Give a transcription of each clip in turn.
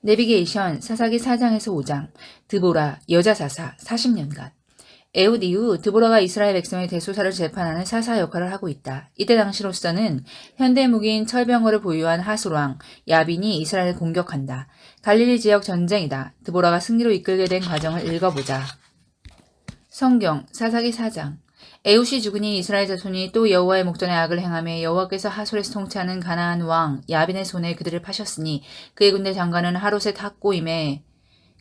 내비게이션 사사기 4장에서 5장 드보라 여자 사사 40년간 에훗 이후 드보라가 이스라엘 백성의 대소사를 재판하는 사사 역할을 하고 있다. 이때 당시로서는 현대 무기인 철병거를 보유한 하술왕 야빈이 이스라엘을 공격한다. 갈릴리 지역 전쟁이다. 드보라가 승리로 이끌게 된 과정을 읽어보자. 성경 사사기 4장 에훗이 죽으니 이스라엘 자손이 또 여호와의 목전에 악을 행하며 여호와께서 하솔에서 통치하는 가나안 왕 야빈의 손에 그들을 파셨으니 그의 군대 장관은 하롯셋 학고임에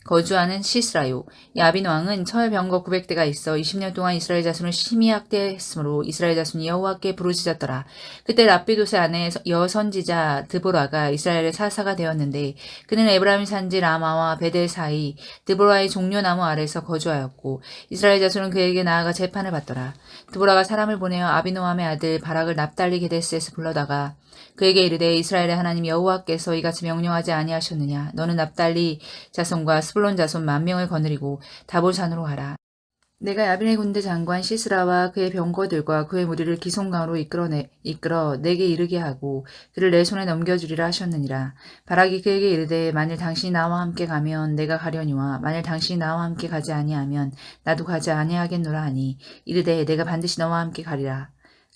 거주하는 시스라요. 야빈 왕은 철병거 900대가 있어 20년 동안 이스라엘 자손을 심히 학대했으므로 이스라엘 자손이 여호와께 부르짖었더라. 그때 랍비도스의 아내 여선지자 드보라가 이스라엘의 사사가 되었는데 그는 에브라임 산지 라마와 베델 사이 드보라의 종려나무 아래서 거주하였고 이스라엘 자손은 그에게 나아가 재판을 받더라. 드보라가 사람을 보내어 아비노함의 아들 바락을 납달리 게데스에서 불러다가 그에게 이르되 이스라엘의 하나님 여호와께서 이같이 명령하지 아니하셨느냐. 너는 납달리 자손과 스불론 자손 10,000명을 거느리고 다볼산으로 가라. 내가 야빈의 군대 장관 시스라와 그의 병거들과 그의 무리를 기송강으로 이끌어 내게 이르게 하고 그를 내 손에 넘겨주리라 하셨느니라. 바락이 그에게 이르되 만일 당신이 나와 함께 가면 내가 가려니와 만일 당신이 나와 함께 가지 아니하면 나도 가지 아니하겠노라 하니 이르되 내가 반드시 너와 함께 가리라.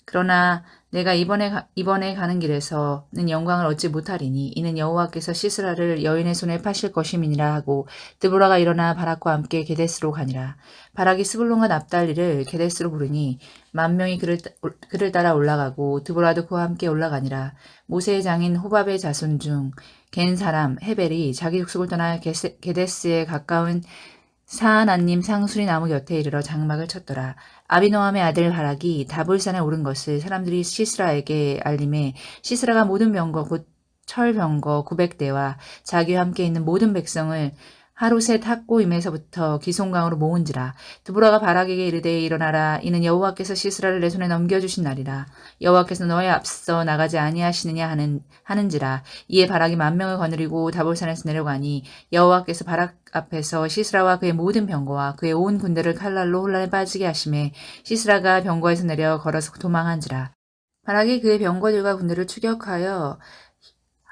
그러나 내가 이번에 가는 길에서는 영광을 얻지 못하리니 이는 여호와께서 시스라를 여인의 손에 파실 것임이니라 하고 드보라가 일어나 바락과 함께 게데스로 가니라. 바락이 스불론과 납달리를 게데스로 부르니 10,000명이 그를 따라 올라가고 드보라도 그와 함께 올라가니라. 모세의 장인 호밥의 자손 중 겐 사람 헤벨이 자기 족속을 떠나 게데스에 가까운 사하나님 상수리 나무 곁에 이르러 장막을 쳤더라. 아비노함의 아들 바락이 다볼산에 오른 것을 사람들이 시스라에게 알림해 시스라가 모든 병거 곧 철병거 900대와 자기와 함께 있는 모든 백성을 하롯셋 학고임에서부터 기송강으로 모은지라. 드보라가 바락에게 이르되 일어나라. 이는 여호와께서 시스라를 내 손에 넘겨주신 날이라. 여호와께서 너의 앞서 나가지 아니하시느냐 하는지라. 이에 바락이 10,000명을 거느리고 다볼산에서 내려가니 여호와께서 바락 앞에서 시스라와 그의 모든 병거와 그의 온 군대를 칼날로 혼란에 빠지게 하심에 시스라가 병거에서 내려 걸어서 도망한지라. 바락이 그의 병거들과 군대를 추격하여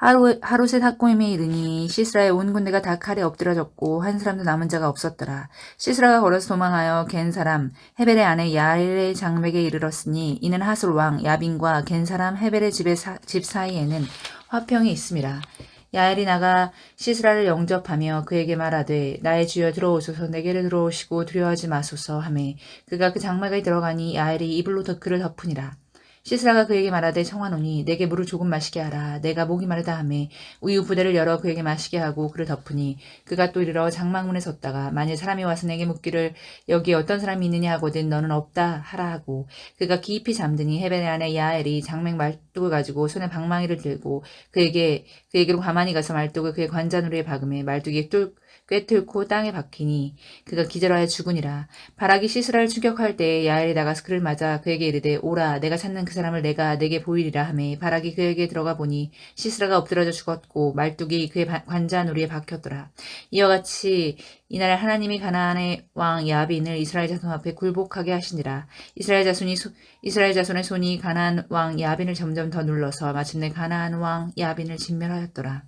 하롯셋 학고임에 이르니 시스라의 온 군대가 다 칼에 엎드러졌고 한 사람도 남은 자가 없었더라. 시스라가 걸어서 도망하여 겐 사람 헤벨의 아내 야엘의 장맥에 이르렀으니 이는 하솔 왕 야빈과 겐 사람 헤벨의 집 사이에는 화평이 있음이라. 야엘이 나가 시스라를 영접하며 그에게 말하되 나의 주여 들어오소서. 내게로 들어오시고 두려워하지 마소서 하매 그가 그 장막에 들어가니 야엘이 이불로 그를 덮으니라. 시스라가 그에게 말하되 청하노니 내게 물을 조금 마시게 하라. 내가 목이 마르다 하매 우유 부대를 열어 그에게 마시게 하고 그를 덮으니 그가 또 이르러 장막문에 섰다가 만일 사람이 와서 내게 묻기를 여기 어떤 사람이 있느냐 하거든 너는 없다 하라 하고 그가 깊이 잠드니 헤벨의 아내 야엘이 장맥 말뚝을 가지고 손에 방망이를 들고 그에게로 가만히 가서 말뚝을 그의 관자놀이에 박음에 말뚝이 꿰뚫고 땅에 박히니 그가 기절하여 죽으니라. 바락이 시스라를 추격할 때에 야엘이 나가서 그를 맞아 그에게 이르되 오라 내가 찾는 그 사람을 내가 내게 보이리라 하매 바락이 그에게 들어가 보니 시스라가 엎드러져 죽었고 말뚝이 그의 관자놀이에 박혔더라. 이와 같이 이날에 하나님이 가나안의 왕 야빈을 이스라엘 자손 앞에 굴복하게 하시니라. 이스라엘 자손의 손이 가나안 왕 야빈을 점점 더 눌러서 마침내 가나안 왕 야빈을 진멸하였더라.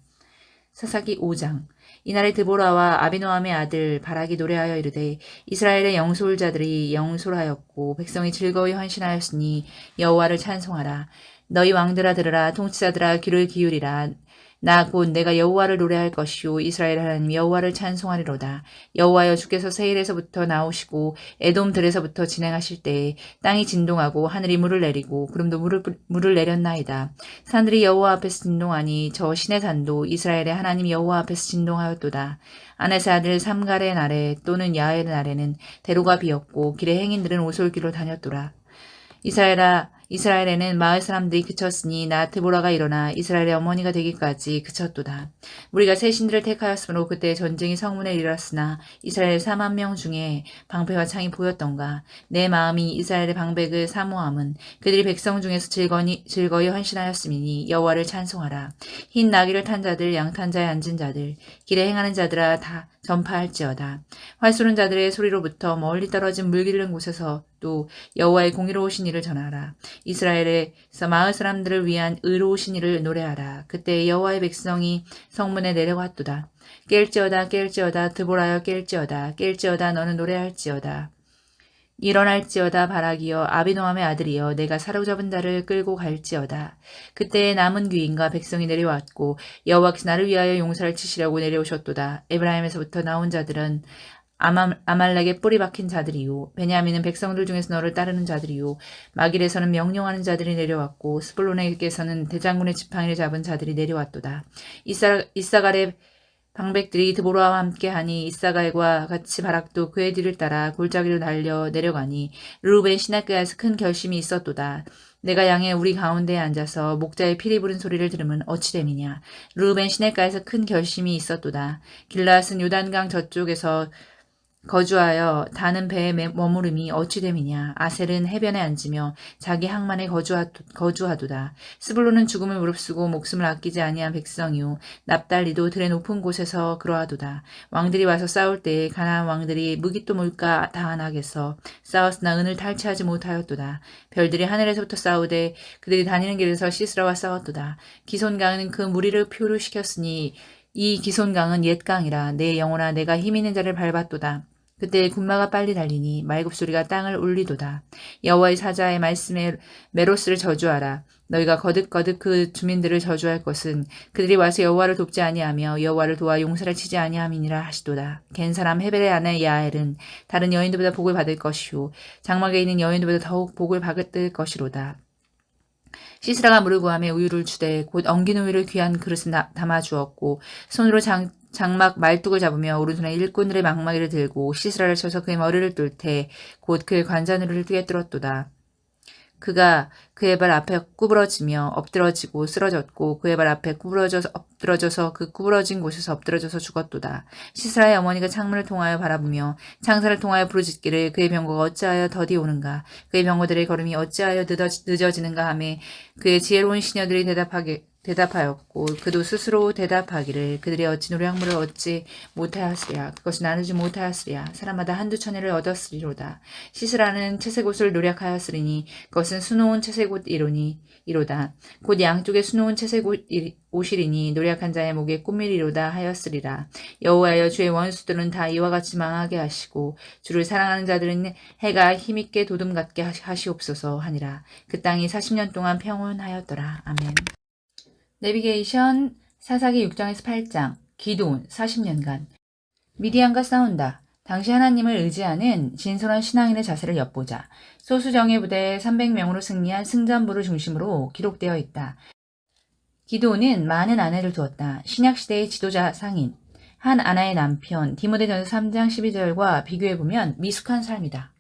사사기 5장 이날에 드보라와 아비노함의 아들 바락이 노래하여 이르되 이스라엘의 영솔자들이 영솔하였고 백성이 즐거이 헌신하였으니 여호와를 찬송하라. 너희 왕들아 들으라. 통치자들아 귀를 기울이라. 나 곧 내가 여호와를 노래할 것이요 이스라엘 하나님 여호와를 찬송하리로다. 여호와여 주께서 세일에서부터 나오시고 에돔들에서부터 진행하실 때에 땅이 진동하고 하늘이 물을 내리고 구름도 물을 내렸나이다. 산들이 여호와 앞에서 진동하니 저 신의 산도 이스라엘의 하나님 여호와 앞에서 진동하였도다. 아네스 아들 삼갈의 날에 또는 야엘의 날에는 대로가 비었고 길의 행인들은 오솔길로 다녔도다. 이스라엘에는 마을 사람들이 그쳤으니 나 드보라가 일어나 이스라엘의 어머니가 되기까지 그쳤도다. 우리가 새 신들을 택하였으므로 그때 전쟁이 성문에 이르렀으나 이스라엘 40,000명 중에 방패와 창이 보였던가. 내 마음이 이스라엘의 방백을 사모함은 그들이 백성 중에서 즐거이 헌신하였음이니 여호와를 찬송하라. 흰 나귀를 탄 자들 양탄 자에 앉은 자들 길에 행하는 자들아 다 전파할지어다. 활 쏘는 자들의 소리로부터 멀리 떨어진 물 기르는 곳에서 또 여호와의 공의로우신 일을 전하라. 이스라엘에서 마을 사람들을 위한 의로우신 일을 노래하라. 그때 여호와의 백성이 성문에 내려왔도다. 깰지어다 깰지어다 드보라여 깰지어다 깰지어다 너는 노래할지어다. 일어날지어다 바라기여 아비노함의 아들이여 내가 사로잡은 자를 끌고 갈지어다. 그때에 남은 귀인과 백성이 내려왔고 여호와께서 나를 위하여 용사를 치시려고 내려오셨도다. 에브라임에서부터 나온 자들은 아말렉의 뿌리 박힌 자들이요 베냐민은 백성들 중에서 너를 따르는 자들이요 마길에서는 명령하는 자들이 내려왔고 스불론에게서는 대장군의 지팡이를 잡은 자들이 내려왔도다. 이사갈의 방백들이 드보라와 함께하니 이사갈과 같이 바락도 그의 뒤를 따라 골짜기로 달려 내려가니 르우벤 시냇가에서 큰 결심이 있었도다. 내가 양의 우리 가운데에 앉아서 목자의 피리 부른 소리를 들으면 어찌 됨이냐. 르우벤 시냇가에서 큰 결심이 있었도다. 길라앗은 요단강 저쪽에서 거주하여 다는 배에 머무름이 어찌 됨이냐. 아셀은 해변에 앉으며 자기 항만에 거주하도다. 스불론은 죽음을 무릅쓰고 목숨을 아끼지 아니한 백성이요 납달리도 들의 높은 곳에서 그러하도다. 왕들이 와서 싸울 때에 가나안 왕들이 무기또 물가 다한악에서 싸웠으나 은을 탈취하지 못하였도다. 별들이 하늘에서부터 싸우되 그들이 다니는 길에서 시스라와 싸웠도다. 기손강은 그 무리를 표류시켰으니 이 기손강은 옛 강이라. 내 영혼아 내가 힘있는 자를 밟았도다. 그때 군마가 빨리 달리니 말굽소리가 땅을 울리도다. 여호와의 사자의 말씀에 메로스를 저주하라. 너희가 거듭거듭 그 주민들을 저주할 것은 그들이 와서 여호와를 돕지 아니하며 여호와를 도와 용사를 치지 아니함이니라 하시도다. 겐 사람 헤벨의 아내 야엘은 다른 여인들보다 복을 받을 것이요 장막에 있는 여인들보다 더욱 복을 받을 것이로다. 시스라가 물을 구하며 우유를 주되 곧 엉긴 우유를 귀한 그릇에 담아 주었고 손으로 장막 말뚝을 잡으며 오른손에 일꾼들의 망마기를 들고 시스라를 쳐서 그의 머리를 뚫되 곧 그의 관자놀이를 꿰뚫었도다. 그가 그의 발 앞에 구부러지며 엎드러지고 쓰러졌고 그의 발 앞에 엎드러져서 그 구부러진 곳에서 엎드러져서 죽었도다. 시스라의 어머니가 창문을 통하여 바라보며 창살을 통하여 부르짖기를 그의 병거가 어찌하여 더디 오는가 그의 병거들의 걸음이 어찌하여 늦어지는가 하며 그의 지혜로운 시녀들이 대답하였고 그도 스스로 대답하기를 그들이 어찌 노량물을 얻지 못하였으랴 그것을 나누지 못하였으랴 사람마다 한두 천회를 얻었으리로다. 시스라는 채색 옷을 노력하였으리니 그것은 수놓은 채색 옷이로다. 곧 양쪽에 수놓은 채색 옷이리니 노력한 자의 목에 꿈이리로다 하였으리라. 여호와여 주의 원수들은 다 이와 같이 망하게 하시고 주를 사랑하는 자들은 해가 힘있게 도둠 같게 하시옵소서 하니라. 그 땅이 40년 동안 평온하였더라. 아멘. 내비게이션 사사기 6장에서 8장 기드온 40년간 미디안과 싸운다. 당시 하나님을 의지하는 진솔한 신앙인의 자세를 엿보자. 소수정예 부대 300명으로 승리한 승전부를 중심으로 기록되어 있다. 기드온은 많은 아내를 두었다. 신약시대의 지도자 상인 한 아나의 남편 디모데전서 3장 12절과 비교해보면 미숙한 삶이다.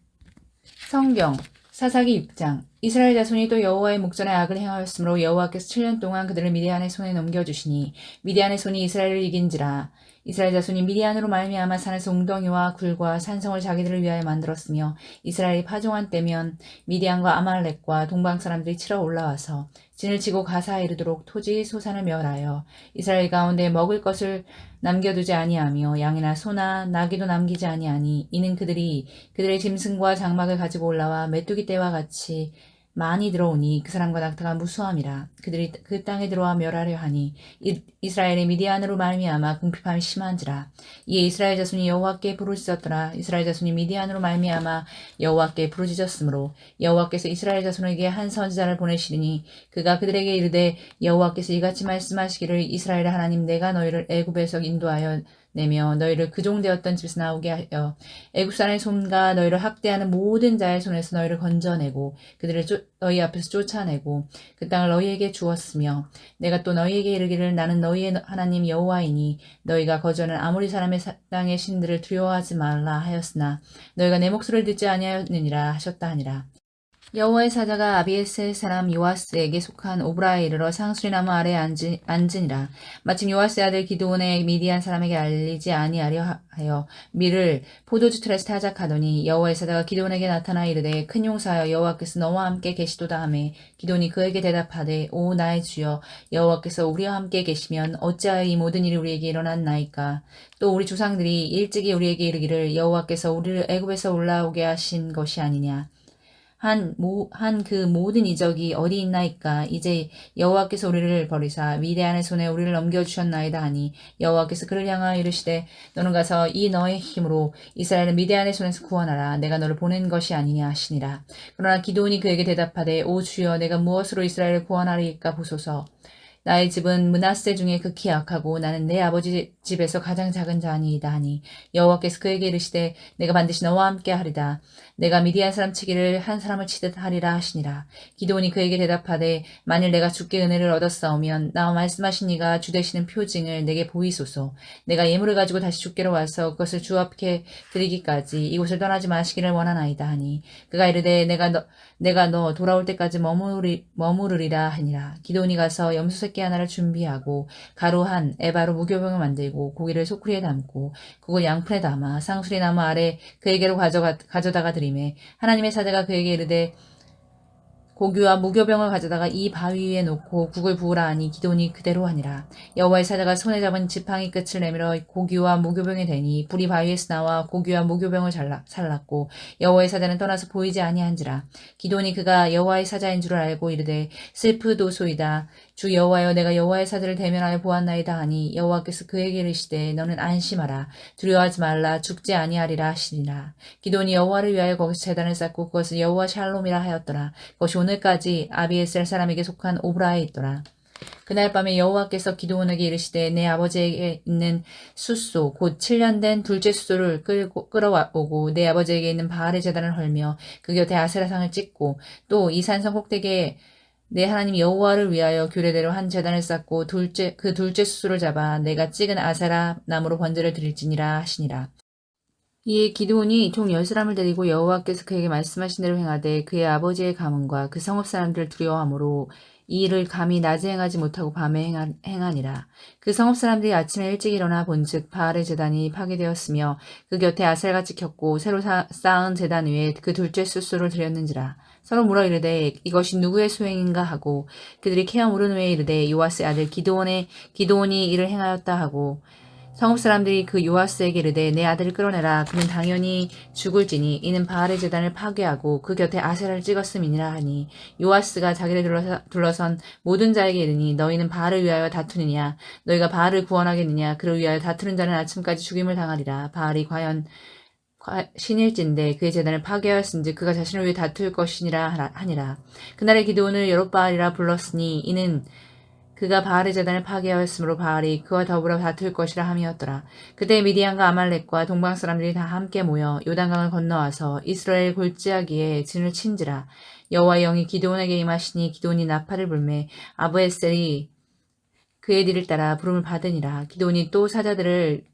성경 사사기 6장 이스라엘 자손이 또 여호와의 목전에 악을 행하였으므로 여호와께서 7년 동안 그들을 미디안의 손에 넘겨주시니 미디안의 손이 이스라엘을 이긴지라. 이스라엘 자손이 미디안으로 말미암아 산에서 웅덩이와 굴과 산성을 자기들을 위하여 만들었으며 이스라엘이 파종한 때면 미디안과 아말렉과 동방 사람들이 치러 올라와서 진을 치고 가사에 이르도록 토지 소산을 멸하여 이스라엘 가운데 먹을 것을 남겨두지 아니하며 양이나 소나 나귀도 남기지 아니하니 이는 그들이 그들의 짐승과 장막을 가지고 올라와 메뚜기 떼와 같이 많이 들어오니 그 사람과 낙타가 무수함이라. 그들이 그 땅에 들어와 멸하려 하니 이스라엘의 미디안으로 말미암아 궁핍함이 심한지라. 이에 이스라엘 자손이 여호와께 부르짖었더라. 이스라엘 자손이 미디안으로 말미암아 여호와께 부르짖었으므로 여호와께서 이스라엘 자손에게 한 선지자를 보내시리니 그가 그들에게 이르되 여호와께서 이같이 말씀하시기를 이스라엘의 하나님 내가 너희를 애굽에서 인도하여 내며 너희를 그 종되었던 집에서 나오게 하여 애굽 사람의 손과 너희를 학대하는 모든 자의 손에서 너희를 건져내고 그들을 너희 앞에서 쫓아내고 그 땅을 너희에게 주었으며 내가 또 너희에게 이르기를 나는 너희의 하나님 여호와이니 너희가 거주하는 아모리 사람의 땅의 신들을 두려워하지 말라 하였으나 너희가 내 목소리를 듣지 아니하였느니라 하셨다 하니라. 여호와의 사자가 아비에셀 사람 요아스에게 속한 오브라에 이르러 상수리 나무 아래에 앉으니라. 마침 요아스의 아들 기드온의 미디안 사람에게 알리지 아니하려 하여 밀을 포도주 틀에서 타작하더니 여호와의 사자가 기드온에게 나타나 이르되 큰 용사여 여호와께서 너와 함께 계시도다 하매 기드온이 그에게 대답하되 오 나의 주여 여호와께서 우리와 함께 계시면 어찌하여 이 모든 일이 우리에게 일어났나이까. 또 우리 조상들이 일찍이 우리에게 이르기를 여호와께서 우리를 애굽에서 올라오게 하신 것이 아니냐. 한 그 모든 이적이 어디 있나이까? 이제 여호와께서 우리를 버리사 미디안의 손에 우리를 넘겨주셨나이다 하니 여호와께서 그를 향하여 이르시되 너는 가서 이 너의 힘으로 이스라엘을 미디안의 손에서 구원하라. 내가 너를 보낸 것이 아니냐 하시니라. 그러나 기드온이 그에게 대답하되 오 주여 내가 무엇으로 이스라엘을 구원하리까 보소서. 나의 집은 므낫세 중에 극히 약하고 나는 내 아버지 집에서 가장 작은 자니이다 하니 여호와께서 그에게 이르시되 내가 반드시 너와 함께 하리다. 내가 미디안 사람 치기를 한 사람을 치듯 하리라 하시니라. 기드온이 그에게 대답하되 만일 내가 주께 은혜를 얻었사오면 나와 말씀하신 이가 주 되시는 표징을 내게 보이소서. 내가 예물을 가지고 다시 주께로 와서 그것을 주 앞에 드리기까지 이곳을 떠나지 마시기를 원하나이다 하니 그가 이르되 내가 너 돌아올 때까지 머무르리라 하니라. 기드온이 가서 염소 새끼 하나를 준비하고 가루 한 에바로 무교병을 만들고 고기를 소쿠리에 담고 그걸 양푼에 담아 상수리 나무 아래 그에게로 가져다가 드리매 하나님의 사자가 그에게 이르되 고기와 무교병을 가져다가 이 바위 위에 놓고 국을 부으라 하니 기드온이 그대로 하니라. 여호와의 사자가 손에 잡은 지팡이 끝을 내밀어 고기와 무교병에 대니 불이 바위에서 나와 고기와 무교병을 살랐고 여호와의 사자는 떠나서 보이지 아니한지라. 기드온이 그가 여호와의 사자인 줄 알고 이르되 슬프도소이다. 주 여호와여 내가 여호와의 사자를 대면하여 보았나이다 하니 여호와께서 그에게 이르시되 너는 안심하라. 두려워하지 말라. 죽지 아니하리라 하시니라. 기드온이 여호와를 위하여 거기서 제단을 쌓고 그것을 여호와 샬롬이라 하였더라. 그것이 오늘까지 아비에셀 사람에게 속한 오브라에 있더라. 그날 밤에 여호와께서 기드온에게 이르시되 내 아버지에게 있는 숫소 곧 7년 된 둘째 숫소를 끌어오고 내 아버지에게 있는 바알의 제단을 헐며 그 곁에 아세라상을 찍고 또 이 산성 꼭대기에 내 하나님 여호와를 위하여 규례대로 한 제단을 쌓고 그 둘째 숫소를 잡아 내가 찍은 아세라 나무로 번제를 드릴지니라 하시니라. 이에 기드온이 총 10사람을 데리고 여호와께서 그에게 말씀하신 대로 행하되 그의 아버지의 가문과 그 성읍 사람들을 두려워하므로 이 일을 감히 낮에 행하지 못하고 밤에 행하니라. 그 성읍 사람들이 아침에 일찍 일어나 본즉 바알의 제단이 파괴되었으며 그 곁에 아셀가 찍혔고 새로 쌓은 제단 위에 그 둘째 숫소를 드렸는지라. 서로 물어 이르되 이것이 누구의 소행인가 하고 그들이 캐어 물은 후에 이르되 요아스의 아들 기드온이 이를 행하였다 하고 성읍 사람들이 그 요아스에게 이르되 내 아들을 끌어내라. 그는 당연히 죽을지니 이는 바알의 제단을 파괴하고 그 곁에 아세라를 찍었음이니라 하니 요아스가 자기를 둘러선 모든 자에게 이르니 너희는 바알을 위하여 다투느냐 너희가 바알을 구원하겠느냐 그를 위하여 다투는 자는 아침까지 죽임을 당하리라. 바알이 과연 신일진데 그의 제단을 파괴하였은즉 그가 자신을 위해 다툴 것이니라 하니라. 그날에 기드온을 여롯바알이라 불렀으니 이는 그가 바알의 제단을 파괴하였으므로 바알이 그와 더불어 다툴 것이라 함이었더라. 그때 미디안과 아말렉과 동방 사람들이 다 함께 모여 요단강을 건너와서 이스라엘 골짜기에 진을 친지라. 여호와의 영이 기드온에게 임하시니 기드온이 나팔을 불매 아브에셀이 그의 뒤를 따라 부름을 받으니라. 기드온이 또 사자들을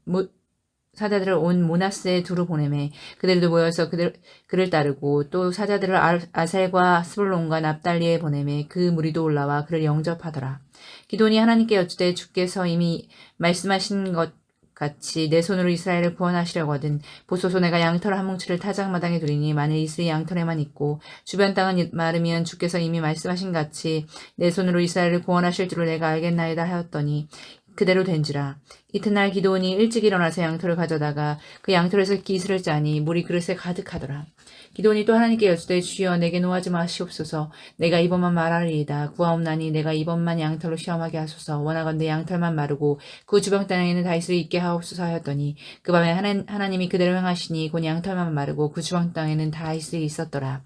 온 모나스에 두루 보내매 그들도 모여서 그를 따르고 또 사자들을 아셀과 스불론과 납달리에 보내매 그 무리도 올라와 그를 영접하더라. 기드온이 하나님께 여쭈되 주께서 이미 말씀하신 것 같이 내 손으로 이스라엘을 구원하시려거든 보소서 내가 양털 한 뭉치를 타작마당에 두리니 만일 이슬이 양털에만 있고 주변 땅은 마르면 주께서 이미 말씀하신 같이 내 손으로 이스라엘을 구원하실 줄을 내가 알겠나이다 하였더니 그대로 된지라. 이튿날 기드온이 일찍 일어나서 양털을 가져다가 그 양털에서 기슬을 짜니 물이 그릇에 가득하더라. 기드온이 또 하나님께 여쭈되 주여 내게 노하지 마시옵소서. 내가 이번만 말하리이다. 구하옵나니 내가 이번만 양털로 시험하게 하소서. 원하건대 양털만 마르고 그 주변 땅에는 다이슬이 있게 하옵소서 하였더니 그 밤에 하나님이 그대로 행하시니 곧 양털만 마르고 그 주변 땅에는 다이슬이 있었더라.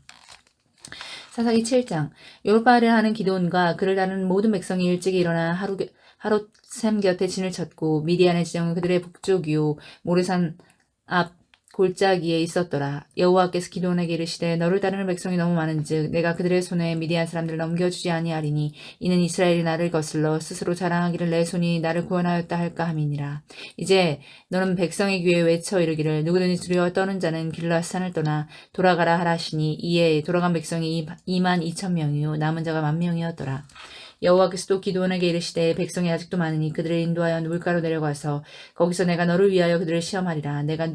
사사기 7장. 여롯바알을 하는 기드온과 그를 따르는 모든 백성이 일찍 일어나 하롯샘 곁에 진을 쳤고 미디안의 지정은 그들의 북쪽이요 모르산 앞 골짜기에 있었더라. 여호와께서 기드온에게 이르시되 너를 따르는 백성이 너무 많은즉 내가 그들의 손에 미디안 사람들을 넘겨주지 아니하리니 이는 이스라엘이 나를 거슬러 스스로 자랑하기를 내 손이 나를 구원하였다 할까 함이니라. 이제 너는 백성의 귀에 외쳐 이르기를 누구든지 두려워 떠는 자는 길라산을 떠나 돌아가라 하라시니 이에 돌아간 백성이 22,000명이요 남은 자가 10,000명이었더라. 여호와께서 또 기드온에게 이르시되 백성이 아직도 많으니 그들을 인도하여 물가로 내려가서 거기서 내가 너를 위하여 그들을 시험하리라. 내가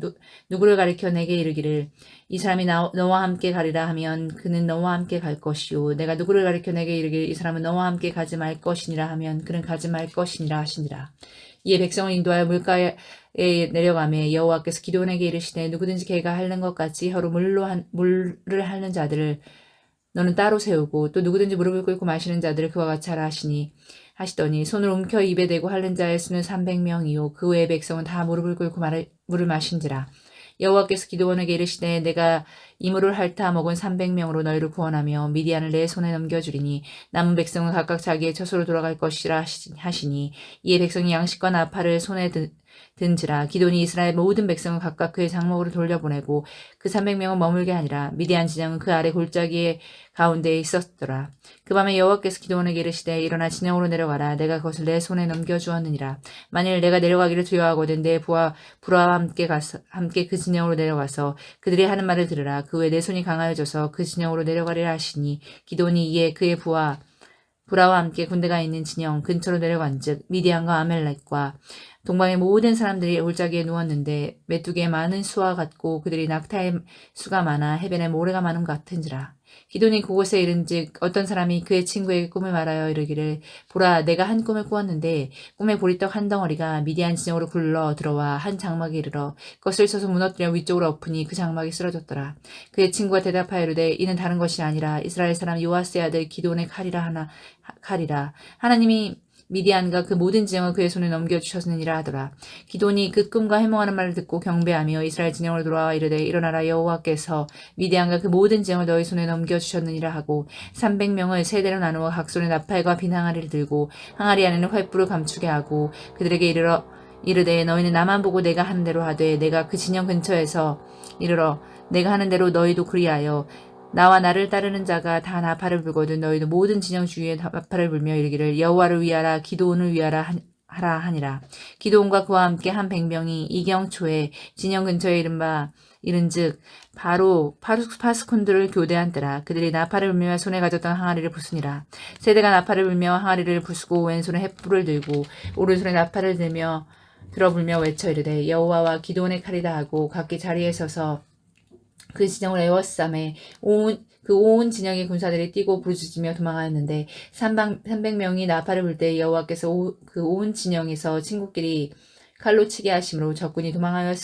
누구를 가리켜 내게 이르기를 이 사람이 너와 함께 가리라 하면 그는 너와 함께 갈 것이요 내가 누구를 가리켜 내게 이르기를 이 사람은 너와 함께 가지 말 것이니라 하면 그는 가지 말 것이니라 하시니라. 이에 백성을 인도하여 물가에 내려가매 여호와께서 기드온에게 이르시되 누구든지 개가 핥는 것 같이 혀로 물을 핥는 자들을 너는 따로 세우고 또 누구든지 무릎을 꿇고 마시는 자들을 그와 같이 하라 하시더니 손을 움켜 입에 대고 핥는 자의 수는 300명이요 그 외의 백성은 다 무릎을 꿇고 물을 마신지라. 여호와께서 기드온에게 이르시되 내가 이 물을 핥아 먹은 300명으로 너희를 구원하며 미디안을 내 손에 넘겨주리니 남은 백성은 각각 자기의 처소로 돌아갈 것이라 하시니 이에 백성이 양식과 나팔을 손에 든지라. 기돈이 이스라엘 모든 백성을 각각 그의 장막으로 돌려보내고 그 300명은 머물게 하니라. 미디안 진영은 그 아래 골짜기의 가운데에 있었더라. 그 밤에 여호와께서 기드온에게 이르시되 일어나 진영으로 내려가라. 내가 그것을 내 손에 넘겨주었느니라. 만일 내가 내려가기를 두려워하거든 내 부하와 함께 그 진영으로 내려가서 그들이 하는 말을 들으라. 그 후에 내 손이 강하여져서 그 진영으로 내려가리라 하시니 기돈이 이에 그의 부라와 함께 군대가 있는 진영 근처로 내려간즉 미디안과 아멜렉과 동방의 모든 사람들이 골짜기에 누웠는데 메뚜기의 많은 수와 같고 그들이 낙타의 수가 많아 해변에 모래가 많은 것 같은지라. 기돈이 그곳에 이른즉 어떤 사람이 그의 친구에게 꿈을 말하여 이르기를 보라 내가 한 꿈을 꾸었는데 꿈의 보리떡 한 덩어리가 미디안 진영으로 굴러 들어와 한 장막에 이르러 그것을 쳐서 무너뜨려 위쪽으로 엎으니 그 장막이 쓰러졌더라. 그의 친구가 대답하여 이르되 이는 다른 것이 아니라 이스라엘 사람 요아스의 아들 기돈의 칼이라. 하나님이 미디안과 그 모든 진영을 그의 손에 넘겨주셨느니라 하더라. 기돈이 그 꿈과 해몽하는 말을 듣고 경배하며 이스라엘 진영으로 돌아와 이르되 일어나라 여호와께서 미디안과 그 모든 진영을 너희 손에 넘겨주셨느니라 하고 300명을 세 대로 나누어 각 손에 나팔과 빈 항아리를 들고 항아리 안에는 횃불을 감추게 하고 그들에게 이르되 너희는 나만 보고 내가 하는 대로 하되 내가 그 진영 근처에서 이르러 내가 하는 대로 너희도 그리하여 나와 나를 따르는 자가 다 나팔을 불거든 너희도 모든 진영 주위에 나팔을 불며 이르기를 여호와를 위하라 기드온을 위하라 하라 하니라. 기드온과 그와 함께 한 100명이 이경초에 진영 근처에 이른즉 바로 파수꾼들을 교대한 때라. 그들이 나팔을 불며 손에 가졌던 항아리를 부수니라. 세대가 나팔을 불며 항아리를 부수고 왼손에 횃불을 들고 오른손에 나팔을 들어 불며 외쳐 이르되 여호와와 기드온의 칼이다 하고 각기 자리에 서서 그 진영을 에워싸매 온 진영의 군사들이 뛰고 부르짖으며 도망하였는데 300명이 나팔을 불 때 여호와께서 그 온 진영에서 친구끼리 칼로 치게 하심으로 적군이 도망하여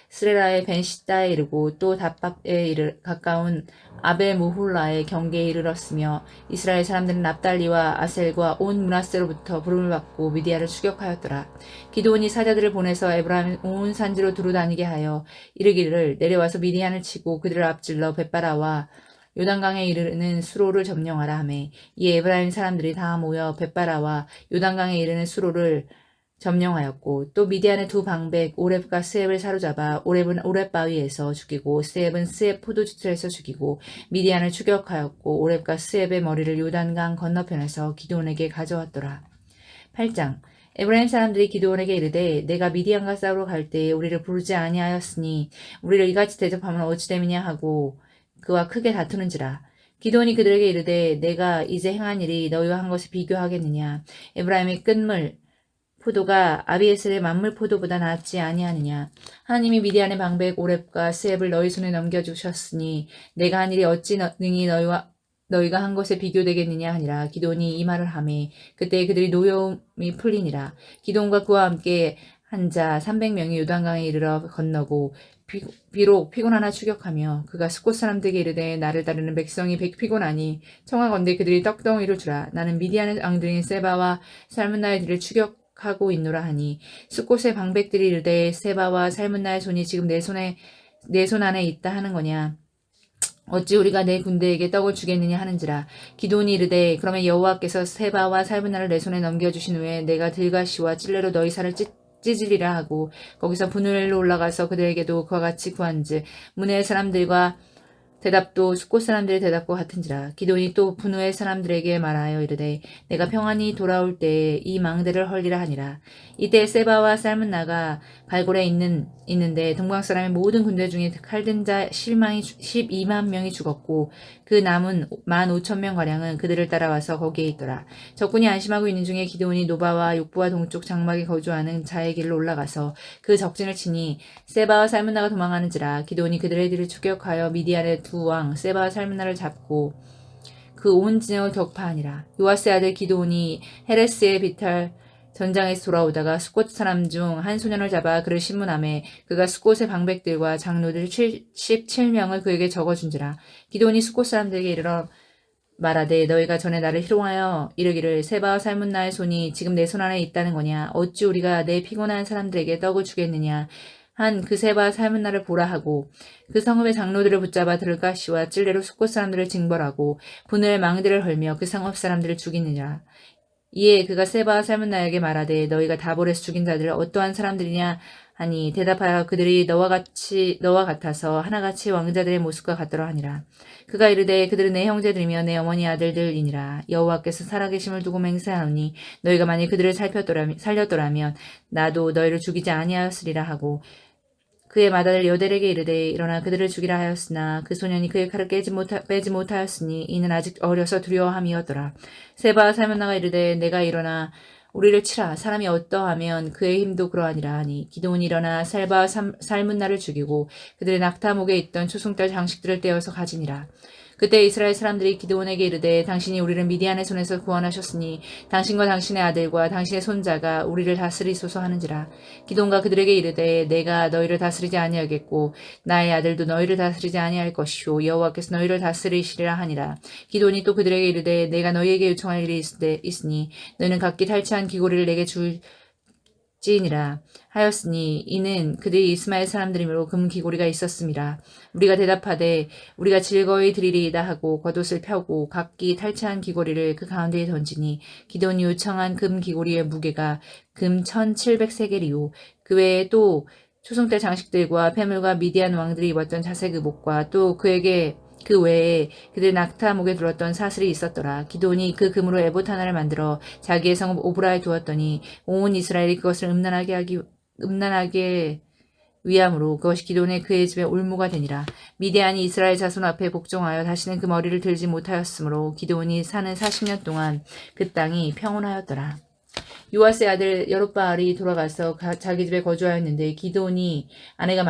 스레라의 벤시다에 이르고 또 답밥에 가까운 아벨무홀라의 경계에 이르렀으며 이스라엘 사람들은 납달리와 아셀과 온 므낫세로부터 부름을 받고 미디아를 추격하였더라. 기드온이 사자들을 보내서 에브라임 온 산지로 두루다니게 하여 이르기를 내려와서 미디안을 치고 그들을 앞질러 벳바라와 요단강에 이르는 수로를 점령하라 하매 이 에브라임 사람들이 다 모여 벳바라와 요단강에 이르는 수로를 점령하였고 또 미디안의 두 방백 오렙과 스앱을 사로잡아 오렙은 오렙 바위에서 죽이고 스앱은 스앱 포도주틀에서 죽이고 미디안을 추격하였고 오렙과 스앱의 머리를 요단강 건너편에서 기드온에게 가져왔더라. 8장 에브라임 사람들이 기드온에게 이르되 내가 미디안과 싸우러 갈 때에 우리를 부르지 아니하였으니 우리를 이같이 대접하면 어찌 됨이냐 하고 그와 크게 다투는지라. 기드온이 그들에게 이르되 내가 이제 행한 일이 너희와 한 것을 비교하겠느냐. 에브라임의 끝물 포도가 아비에셀의 만물 포도보다 낫지 아니하느냐. 하나님이 미디안의 방백 오렙과 스앱을 너희 손에 넘겨주셨으니 내가 한 일이 어찌 능히 너희가 한 것에 비교되겠느냐 하니라. 기돈이 이 말을 하매 그때 그들이 노여움이 풀리니라. 기돈과 그와 함께 한 자 300명이 요단강에 이르러 건너고 비록 피곤하나 추격하며 그가 숫곳 사람들에게 이르되 나를 따르는 백성이 피곤하니 청하건대 그들이 떡덩이를 주라. 나는 미디안의 왕들인 세바와 살문나의 들을 추격하고 있노라 하니 숫곳의 방백들이 이르되 세바와 살문나의 손이 지금 내 손 안에 있다 하는 거냐. 어찌 우리가 내 군대에게 떡을 주겠느냐 하는지라. 기드온이 이르되 그러면 여호와께서 세바와 살문나를 내 손에 넘겨주신 후에 내가 들가시와 찔레로 너희 살을 찢으리라 하고 거기서 분우엘로 올라가서 그들에게도 그와 같이 구한즉 문의 사람들과 대답도 숫곳 사람들의 대답과 같은지라. 기드온이 또 분우엘 사람들에게 말하여 이르되 내가 평안히 돌아올 때에 이 망대를 헐리라 하니라. 이때 세바와 살문나가 갈골에 있는데 동방 사람의 모든 군대 중에 칼든 자 12만 명이 죽었고 그 남은 15,000명가량은 그들을 따라와서 거기에 있더라. 적군이 안심하고 있는 중에 기드온이 노바와 욕부와 동쪽 장막에 거주하는 자의 길로 올라가서 그 적진을 치니 세바와 살문나가 도망하는지라. 기드온이 그들의 뒤를 추격하여 미디안의 두 왕 세바와 살문나를 잡고 그 온 진영을 격파하니라. 요아스의 아들 기드온이 헤레스의 비탈 전장에서 돌아오다가 숫곳 사람 중 한 소년을 잡아 그를 신문하매 그가 숫곳의 방백들과 장로들 77명을 그에게 적어준지라. 기드온이 숫곳 사람들에게 이르러 말하되 너희가 전에 나를 희롱하여 이르기를 세바와 살문나의 손이 지금 내 손 안에 있다는 거냐. 어찌 우리가 내 피곤한 사람들에게 떡을 주겠느냐. 한 그 세바와 살문나를 보라 하고 그 성읍의 장로들을 붙잡아 들가시와 찔레로 숫곳 사람들을 징벌하고 분을 망대를 헐며 그 성읍 사람들을 죽이느니라. 이에 그가 세바와 살문나에게 말하되 너희가 다볼에서 죽인 자들 어떠한 사람들이냐 하니 대답하여 그들이 너와 같아서 하나같이 왕자들의 모습과 같더라 하니라. 그가 이르되 그들은 내 형제들이며 내 어머니 아들들이니라. 여호와께서 살아계심을 두고 맹세하노니 너희가 만일 그들을 살렸더라면 나도 너희를 죽이지 아니하였으리라 하고 그의 맏아들 여델에게 이르되 일어나 그들을 죽이라 하였으나 그 소년이 그의 칼을 빼지 못하였으니 이는 아직 어려서 두려워함이었더라. 세바와 살문나가 이르되 내가 일어나 우리를 치라. 사람이 어떠하면 그의 힘도 그러하니라 하니 기드온이 일어나 살바와 살문나를 죽이고 그들의 낙타목에 있던 초승달 장식들을 떼어서 가지니라. 그때 이스라엘 사람들이 기드온에게 이르되 당신이 우리를 미디안의 손에서 구원하셨으니 당신과 당신의 아들과 당신의 손자가 우리를 다스리소서 하는지라. 기드온과 그들에게 이르되 내가 너희를 다스리지 아니하겠고 나의 아들도 너희를 다스리지 아니할 것이요 여호와께서 너희를 다스리시리라 하니라. 기드온이 또 그들에게 이르되 내가 너희에게 요청할 일이 있으니 너희는 각기 탈취한 귀고리를 내게 줄지니라 하였으니 이는 그들이 이스마엘 사람들이므로 금 귀고리가 있었음이라. 우리가 대답하되 우리가 즐거이 드리리이다 하고 겉옷을 펴고 각기 탈취한 귀고리를 그 가운데에 던지니 기드온이 요청한 금 귀고리의 무게가 금 1700세겔이요 그 외에 또 초승달 장식들과 폐물과 미디안 왕들이 입었던 자색 의복과 또 그 외에 그들 낙타목에 둘렀던 사슬이 있었더라. 기드온이 그 금으로 에봇 하나를 만들어 자기의 성읍 오브라에 두었더니 온 이스라엘이 그것을 음란하게 위함으로 그것이 기드온의 그의 집에 올무가 되니라. 미디안이 이스라엘 자손 앞에 복종하여 다시는 그 머리를 들지 못하였으므로 기드온이 사는 40년 동안 그 땅이 평온하였더라. 요아스의 아들 여룹바알이 돌아가서 자기 집에 거주하였는데 기드온이 아내가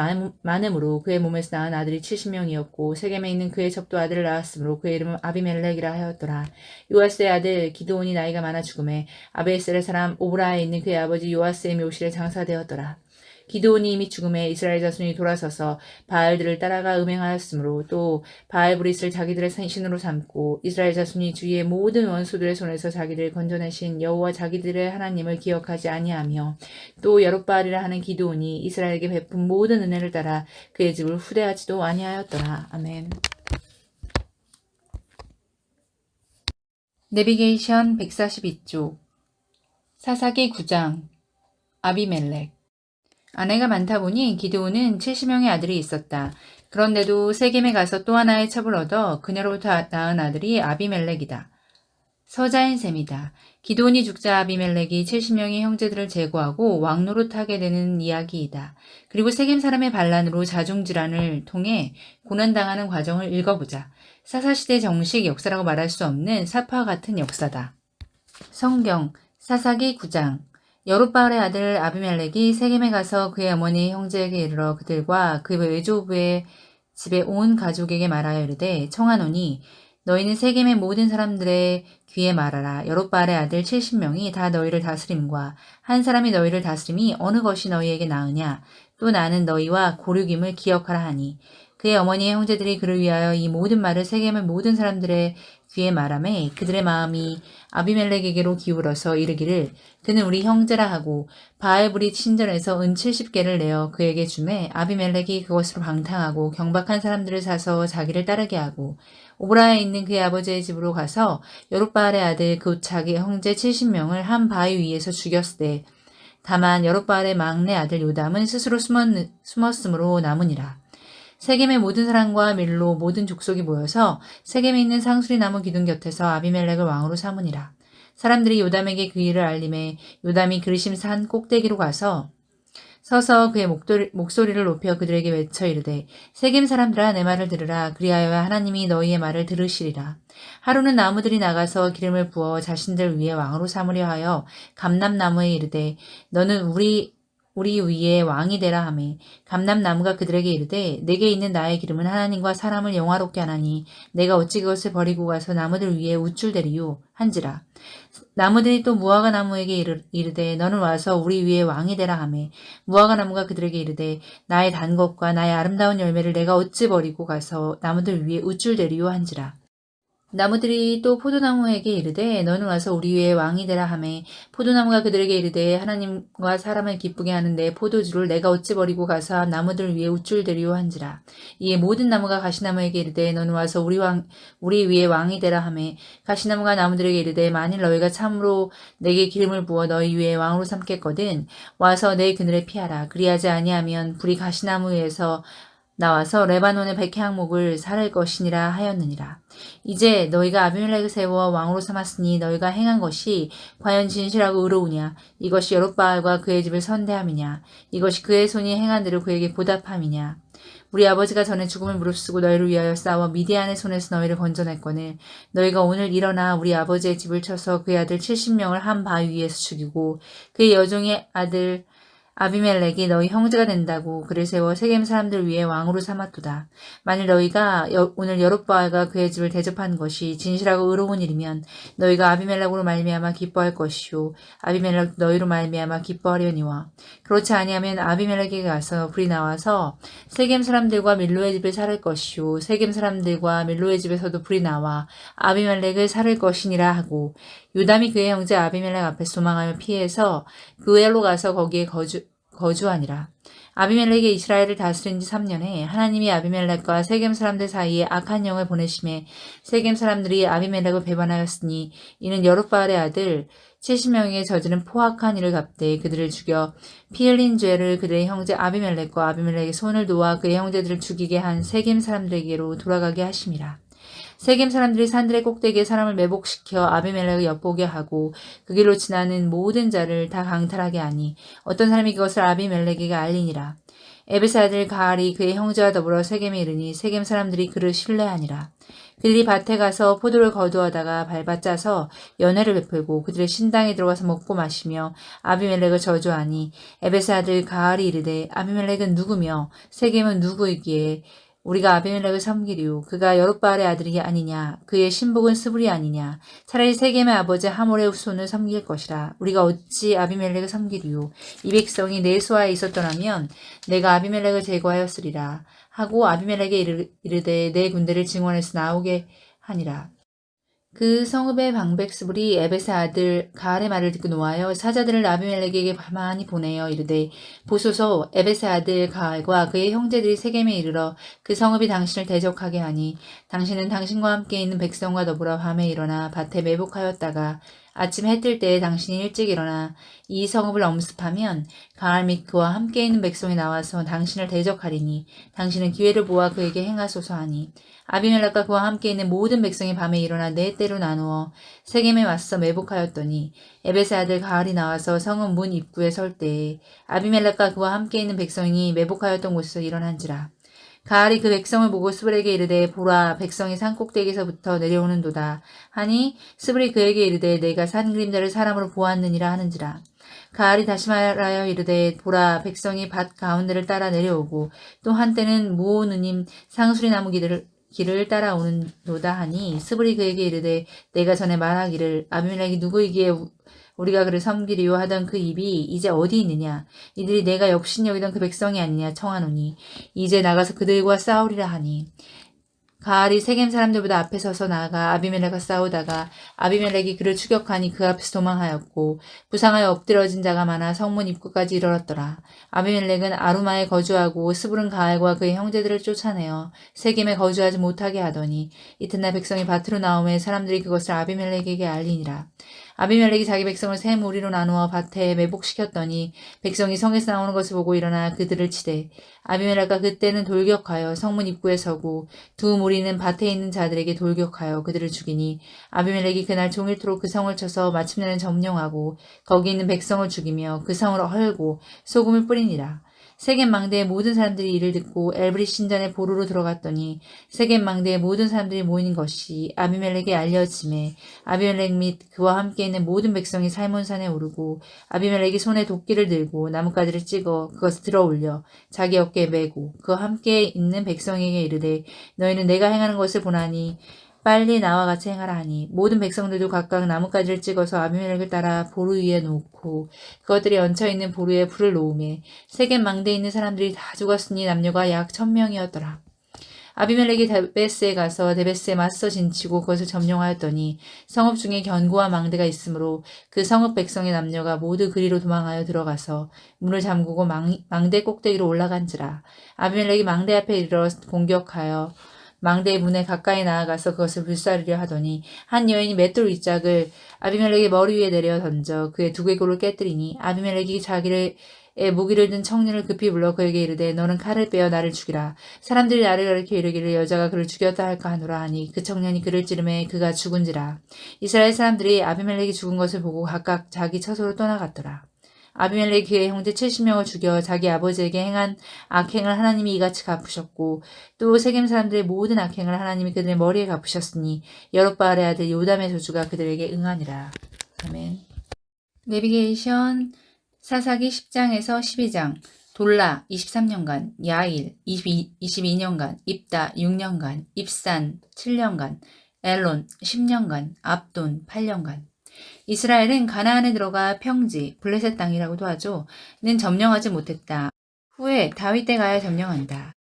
많음으로 그의 몸에서 낳은 아들이 70명이었고 세겜에 있는 그의 첩도 아들을 낳았으므로 그의 이름은 아비멜렉이라 하였더라. 요아스의 아들 기드온이 나이가 많아 죽음에 아베셀의 사람 오브라에 있는 그의 아버지 요아스의 묘실에 장사되었더라. 기드온이 이미 죽음에 이스라엘 자손이 돌아서서 바알들을 따라가 음행하였으므로 또 바알브릿을 자기들의 신으로 삼고 이스라엘 자손이 주위의 모든 원수들의 손에서 자기들을 건져내신 여호와 자기들의 하나님을 기억하지 아니하며 또 여룹바알이라 하는 기드온이 이스라엘에게 베푼 모든 은혜를 따라 그의 집을 후대하지도 아니하였더라. 아멘. 내비게이션 142쪽 사사기 9장 아비멜렉 아내가 많다 보니 기드온은 70명의 아들이 있었다. 그런데도 세겜에 가서 또 하나의 첩을 얻어 그녀로부터 낳은 아들이 아비멜렉이다. 서자인 셈이다. 기드온이 죽자 아비멜렉이 70명의 형제들을 제거하고 왕노릇하게 되는 이야기이다. 그리고 세겜 사람의 반란으로 자중질환을 통해 고난당하는 과정을 읽어보자. 사사시대 정식 역사라고 말할 수 없는 사파와 같은 역사다. 성경 사사기 9장 여룹바알의 아들 아비멜렉이 세겜에 가서 그의 어머니 형제에게 이르러 그들과 그 외조부의 집에 온 가족에게 말하여 이르되 청하노니 너희는 세겜의 모든 사람들의 귀에 말하라. 여룹바알의 아들 70명이 다 너희를 다스림과 한 사람이 너희를 다스림이 어느 것이 너희에게 나으냐. 또 나는 너희와 고륙임을 기억하라 하니 그의 어머니의 형제들이 그를 위하여 이 모든 말을 세겜의 모든 사람들의 귀에 말하매 그들의 마음이 아비멜렉에게로 기울어서 이르기를 그는 우리 형제라 하고 바알브릿 신전에서 은 70개를 내어 그에게 주매 아비멜렉이 그것으로 방탕하고 경박한 사람들을 사서 자기를 따르게 하고 오브라에 있는 그의 아버지의 집으로 가서 여룹바알의 아들 곧 자기 형제 70명을 한 바위 위에서 죽였으되 다만 여룹바알의 막내 아들 요담은 스스로 숨었으므로 남으니라. 세겜의 모든 사람과 밀로 모든 족속이 모여서 세겜에 있는 상수리 나무 기둥 곁에서 아비멜렉을 왕으로 삼으니라. 사람들이 요담에게 그 일을 알림해 요담이 그르심 산 꼭대기로 가서 서서 그의 목소리를 높여 그들에게 외쳐 이르되 세겜 사람들아 내 말을 들으라. 그리하여 하나님이 너희의 말을 들으시리라. 하루는 나무들이 나가서 기름을 부어 자신들 위에 왕으로 삼으려 하여 감람나무에 이르되 너는 우리 위에 왕이 되라 하매 감람나무가 그들에게 이르되 내게 있는 나의 기름은 하나님과 사람을 영화롭게 하나니 내가 어찌 그것을 버리고 가서 나무들 위에 우쭐대리요 한지라. 나무들이 또 무화과 나무에게 이르되 너는 와서 우리 위에 왕이 되라 하매 무화과 나무가 그들에게 이르되 나의 단 것과 나의 아름다운 열매를 내가 어찌 버리고 가서 나무들 위에 우쭐대리요 한지라. 나무들이 또 포도나무에게 이르되 너는 와서 우리 위에 왕이 되라 하매 포도나무가 그들에게 이르되 하나님과 사람을 기쁘게 하는데 포도주를 내가 어찌 버리고 가서 나무들 위에 우쭐대리요 한지라. 이에 모든 나무가 가시나무에게 이르되 너는 와서 우리 위에 왕이 되라 하매 가시나무가 나무들에게 이르되 만일 너희가 참으로 내게 기름을 부어 너희 위에 왕으로 삼겠거든 와서 내 그늘에 피하라. 그리하지 아니하면 불이 가시나무에서 나와서 레바논의 백향목을 사를 것이니라 하였느니라. 이제 너희가 아비멜렉을 세워 왕으로 삼았으니 너희가 행한 것이 과연 진실하고 의로우냐? 이것이 여룻바알과 그의 집을 선대함이냐? 이것이 그의 손이 행한 대로 그에게 보답함이냐? 우리 아버지가 전에 죽음을 무릅쓰고 너희를 위하여 싸워 미디안의 손에서 너희를 건져냈거늘 너희가 오늘 일어나 우리 아버지의 집을 쳐서 그의 아들 70명을 한 바위 위에서 죽이고 그의 여종의 아들 아비멜렉이 너희 형제가 된다고 그를 세워 세겜 사람들 위에 왕으로 삼았도다. 만일 너희가 오늘 여룻바알과 그의 집을 대접한 것이 진실하고 의로운 일이면 너희가 아비멜렉으로 말미암아 기뻐할 것이요 아비멜렉 너희로 말미암아 기뻐하려니와 그렇지 아니하면 아비멜렉에게 가서 불이 나와서 세겜 사람들과 밀로의 집을 살을 것이요 세겜 사람들과 밀로의 집에서도 불이 나와 아비멜렉을 살을 것이니라 하고 요담이 그의 형제 아비멜렉 앞에 도망하며 피해서 그엘로 가서 거기에 거주하니라. 아비멜렉이 이스라엘을 다스린 지 3년에 하나님이 아비멜렉과 세겜 사람들 사이에 악한 영을 보내심에 세겜 사람들이 아비멜렉을 배반하였으니 이는 여룻바알의 아들 70명에게 저지른 포악한 일을 갚되 그들을 죽여 피 흘린 죄를 그들의 형제 아비멜렉과 아비멜렉의 손을 놓아 그의 형제들을 죽이게 한 세겜 사람들에게로 돌아가게 하심이라. 세겜 사람들이 산들의 꼭대기에 사람을 매복시켜 아비멜렉을 엿보게 하고 그 길로 지나는 모든 자를 다 강탈하게 하니 어떤 사람이 그것을 아비멜렉에게 알리니라. 에베스 아들 가알이 그의 형제와 더불어 세겜에 이르니 세겜 사람들이 그를 신뢰하니라. 그들이 밭에 가서 포도를 거두어다가 밟아 짜서 연회를 베풀고 그들의 신당에 들어가서 먹고 마시며 아비멜렉을 저주하니 에베스 아들 가알이 이르되 아비멜렉은 누구며 세겜은 누구이기에 우리가 아비멜렉을 섬기리요. 그가 여룻바알의 아들이 아니냐. 그의 신복은 스불이 아니냐. 차라리 세겜의 아버지 하몰의 후손을 섬길 것이라. 우리가 어찌 아비멜렉을 섬기리요. 이 백성이 내 수하에 있었더라면 내가 아비멜렉을 제거하였으리라. 하고 아비멜렉에 이르되 내 군대를 증원해서 나오게 하니라. 그 성읍의 방백 스불이 에베스 아들 가알의 말을 듣고 노하여 사자들을 아비멜렉에게 많이 보내어 이르되 보소서 에베스 아들 가알과 그의 형제들이 세겜에 이르러 그 성읍이 당신을 대적하게 하니 당신은 당신과 함께 있는 백성과 더불어 밤에 일어나 밭에 매복하였다가 아침 해 뜰 때에 당신이 일찍 일어나 이 성읍을 엄습하면 가알 및 그와 함께 있는 백성이 나와서 당신을 대적하리니 당신은 기회를 보아 그에게 행하소서 하니 아비멜렉과 그와 함께 있는 모든 백성이 밤에 일어나 네 때로 나누어 세겜에 맞서 매복하였더니 에베스 아들 가알이 나와서 성읍 문 입구에 설 때에 아비멜렉과 그와 함께 있는 백성이 매복하였던 곳에서 일어난지라. 가알이 그 백성을 보고 스불에게 이르되 보라 백성이 산 꼭대기에서부터 내려오는도다 하니 스불이 그에게 이르되 내가 산 그림자를 사람으로 보았느니라 하는지라. 가알이 다시 말하여 이르되 보라 백성이 밭 가운데를 따라 내려오고 또 한때는 무오느님 상수리나무 길을 따라오는도다 하니 스불이 그에게 이르되 내가 전에 말하기를 아비멜렉이 누구이기에 우리가 그를 섬기리요 하던 그 입이 이제 어디 있느냐. 이들이 내가 역신 여기던 그 백성이 아니냐 청하노니 이제 나가서 그들과 싸우리라 하니 가알이 세겜 사람들보다 앞에 서서 나아가 아비멜렉과 싸우다가 아비멜렉이 그를 추격하니 그 앞에서 도망하였고 부상하여 엎드러진 자가 많아 성문 입구까지 이르렀더라. 아비멜렉은 아루마에 거주하고 스불은 가알과 그의 형제들을 쫓아내어 세겜에 거주하지 못하게 하더니 이튿날 백성이 밭으로 나오매 사람들이 그것을 아비멜렉에게 알리니라. 아비멜렉이 자기 백성을 세 무리로 나누어 밭에 매복시켰더니 백성이 성에서 나오는 것을 보고 일어나 그들을 치되 아비멜렉과 그때는 돌격하여 성문 입구에 서고 두 무리는 밭에 있는 자들에게 돌격하여 그들을 죽이니 아비멜렉이 그날 종일토록 그 성을 쳐서 마침내는 점령하고 거기 있는 백성을 죽이며 그 성을 헐고 소금을 뿌리니라. 세겜 망대의 모든 사람들이 이를 듣고 엘브리 신전의 보루로 들어갔더니 세겜 망대의 모든 사람들이 모인 것이 아비멜렉에 알려짐에 아비멜렉 및 그와 함께 있는 모든 백성이 살몬산에 오르고 아비멜렉이 손에 도끼를 들고 나뭇가지를 찍어 그것을 들어올려 자기 어깨에 메고 그와 함께 있는 백성에게 이르되 너희는 내가 행하는 것을 보나니 빨리 나와 같이 행하라 하니 모든 백성들도 각각 나뭇가지를 찍어서 아비멜렉을 따라 보루 위에 놓고 그것들이 얹혀있는 보루에 불을 놓음에 세겜 망대에 있는 사람들이 다 죽었으니 남녀가 약 1000명이었더라. 아비멜렉이 데베스에 가서 데베스에 맞서 진치고 그것을 점령하였더니 성읍 중에 견고한 망대가 있으므로 그 성읍 백성의 남녀가 모두 그리로 도망하여 들어가서 문을 잠그고 망대 꼭대기로 올라간지라. 아비멜렉이 망대 앞에 이르러 공격하여 망대의 문에 가까이 나아가서 그것을 불사르려 하더니 한 여인이 맷돌 윗짝을 아비멜렉의 머리 위에 내려 던져 그의 두개골을 깨뜨리니 아비멜렉이 자기의 무기를 든 청년을 급히 불러 그에게 이르되 너는 칼을 빼어 나를 죽이라. 사람들이 나를 가리켜 이르기를 여자가 그를 죽였다 할까 하노라 하니 그 청년이 그를 찌르매 그가 죽은지라. 이스라엘 사람들이 아비멜렉이 죽은 것을 보고 각각 자기 처소로 떠나갔더라. 아비멜렉이 그의 형제 70명을 죽여 자기 아버지에게 행한 악행을 하나님이 이같이 갚으셨고 또 세겜 사람들의 모든 악행을 하나님이 그들의 머리에 갚으셨으니 여롯바알의 아들 요담의 저주가 그들에게 응하니라. 아멘. 내비게이션 사사기 10장에서 12장 돌라 23년간, 야일 22년간, 입다 6년간, 입산 7년간, 엘론 10년간, 압돈 8년간. 이스라엘은 가나안에 들어가 평지, 블레셋 땅이라고도 하죠. 는 점령하지 못했다. 후에 다윗 때 가야 점령한다.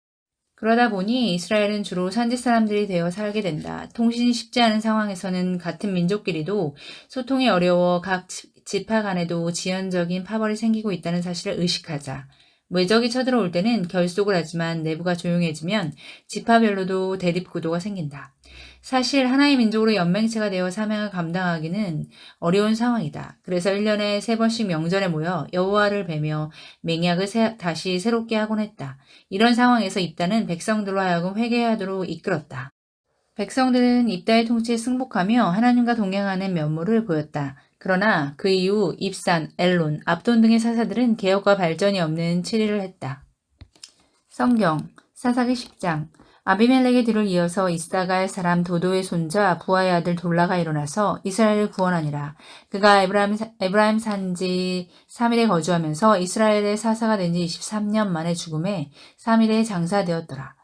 그러다 보니 이스라엘은 주로 산지 사람들이 되어 살게 된다. 통신이 쉽지 않은 상황에서는 같은 민족끼리도 소통이 어려워 각 지파 간에도 지연적인 파벌이 생기고 있다는 사실을 의식하자. 외적이 쳐들어올 때는 결속을 하지만 내부가 조용해지면 지파별로도 대립구도가 생긴다. 사실 하나의 민족으로 연맹체가 되어 사명을 감당하기는 어려운 상황이다. 그래서 1년에 3번씩 명절에 모여 여호와를 뵈며 맹약을 다시 새롭게 하곤 했다. 이런 상황에서 입다는 백성들로 하여금 회개하도록 이끌었다. 백성들은 입다의 통치에 승복하며 하나님과 동행하는 면모를 보였다. 그러나 그 이후 입산, 엘론, 압돈 등의 사사들은 개혁과 발전이 없는 치리를 했다. 성경 사사기 10장 아비멜렉의 뒤를 이어서 이사갈 사람 도도의 손자 부하의 아들 돌라가 일어나서 이스라엘을 구원하니라. 그가 에브라임 산지 3일에 거주하면서 이스라엘의 사사가 된 지 23년 만에 죽음에 3일에 장사되었더라.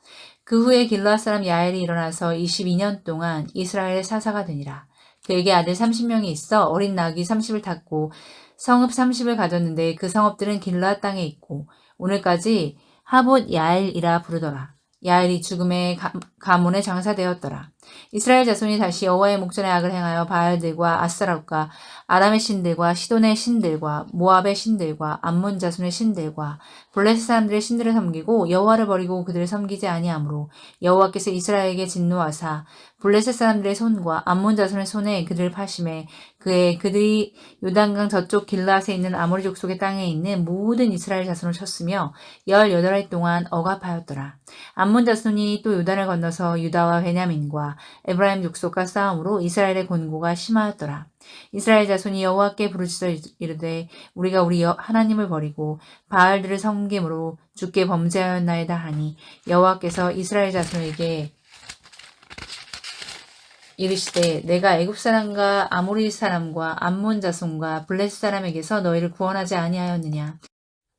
그 후에 길르앗 사람 야엘이 일어나서 22년 동안 이스라엘의 사사가 되니라. 그에게 아들 30명이 있어 어린 나귀 30을 탔고 성읍 30을 가졌는데 그 성읍들은 길르앗 땅에 있고 오늘까지 하봇 야엘이라 부르더라. 야엘이 죽음의 가문에 장사되었더라. 이스라엘 자손이 다시 여호와의 목전에 악을 행하여 바알들과 아스타롯과 아람의 신들과 시돈의 신들과 모압의 신들과 암몬 자손의 신들과 블레셋 사람들의 신들을 섬기고 여호와를 버리고 그들을 섬기지 아니하므로 여호와께서 이스라엘에게 진노하사 블레셋 사람들의 손과 암몬 자손의 손에 그들을 파심해 그들이 요단강 저쪽 길르앗에 있는 아모리 족속의 땅에 있는 모든 이스라엘 자손을 쳤으며 18해 동안 억압하였더라. 암몬 자손이 또 요단을 건너서 유다와 베냐민과 에브라임 족속과 싸움으로 이스라엘의 곤고가 심하였더라. 이스라엘 자손이 여호와께 부르짖어 이르되 우리가 우리 하나님을 버리고 바알들을 섬김으로 주께 범죄하였나이다 하니 여호와께서 이스라엘 자손에게 이르시되 내가 애굽 사람과 아모리 사람과 암몬 자손과 블레셋 사람에게서 너희를 구원하지 아니하였느냐.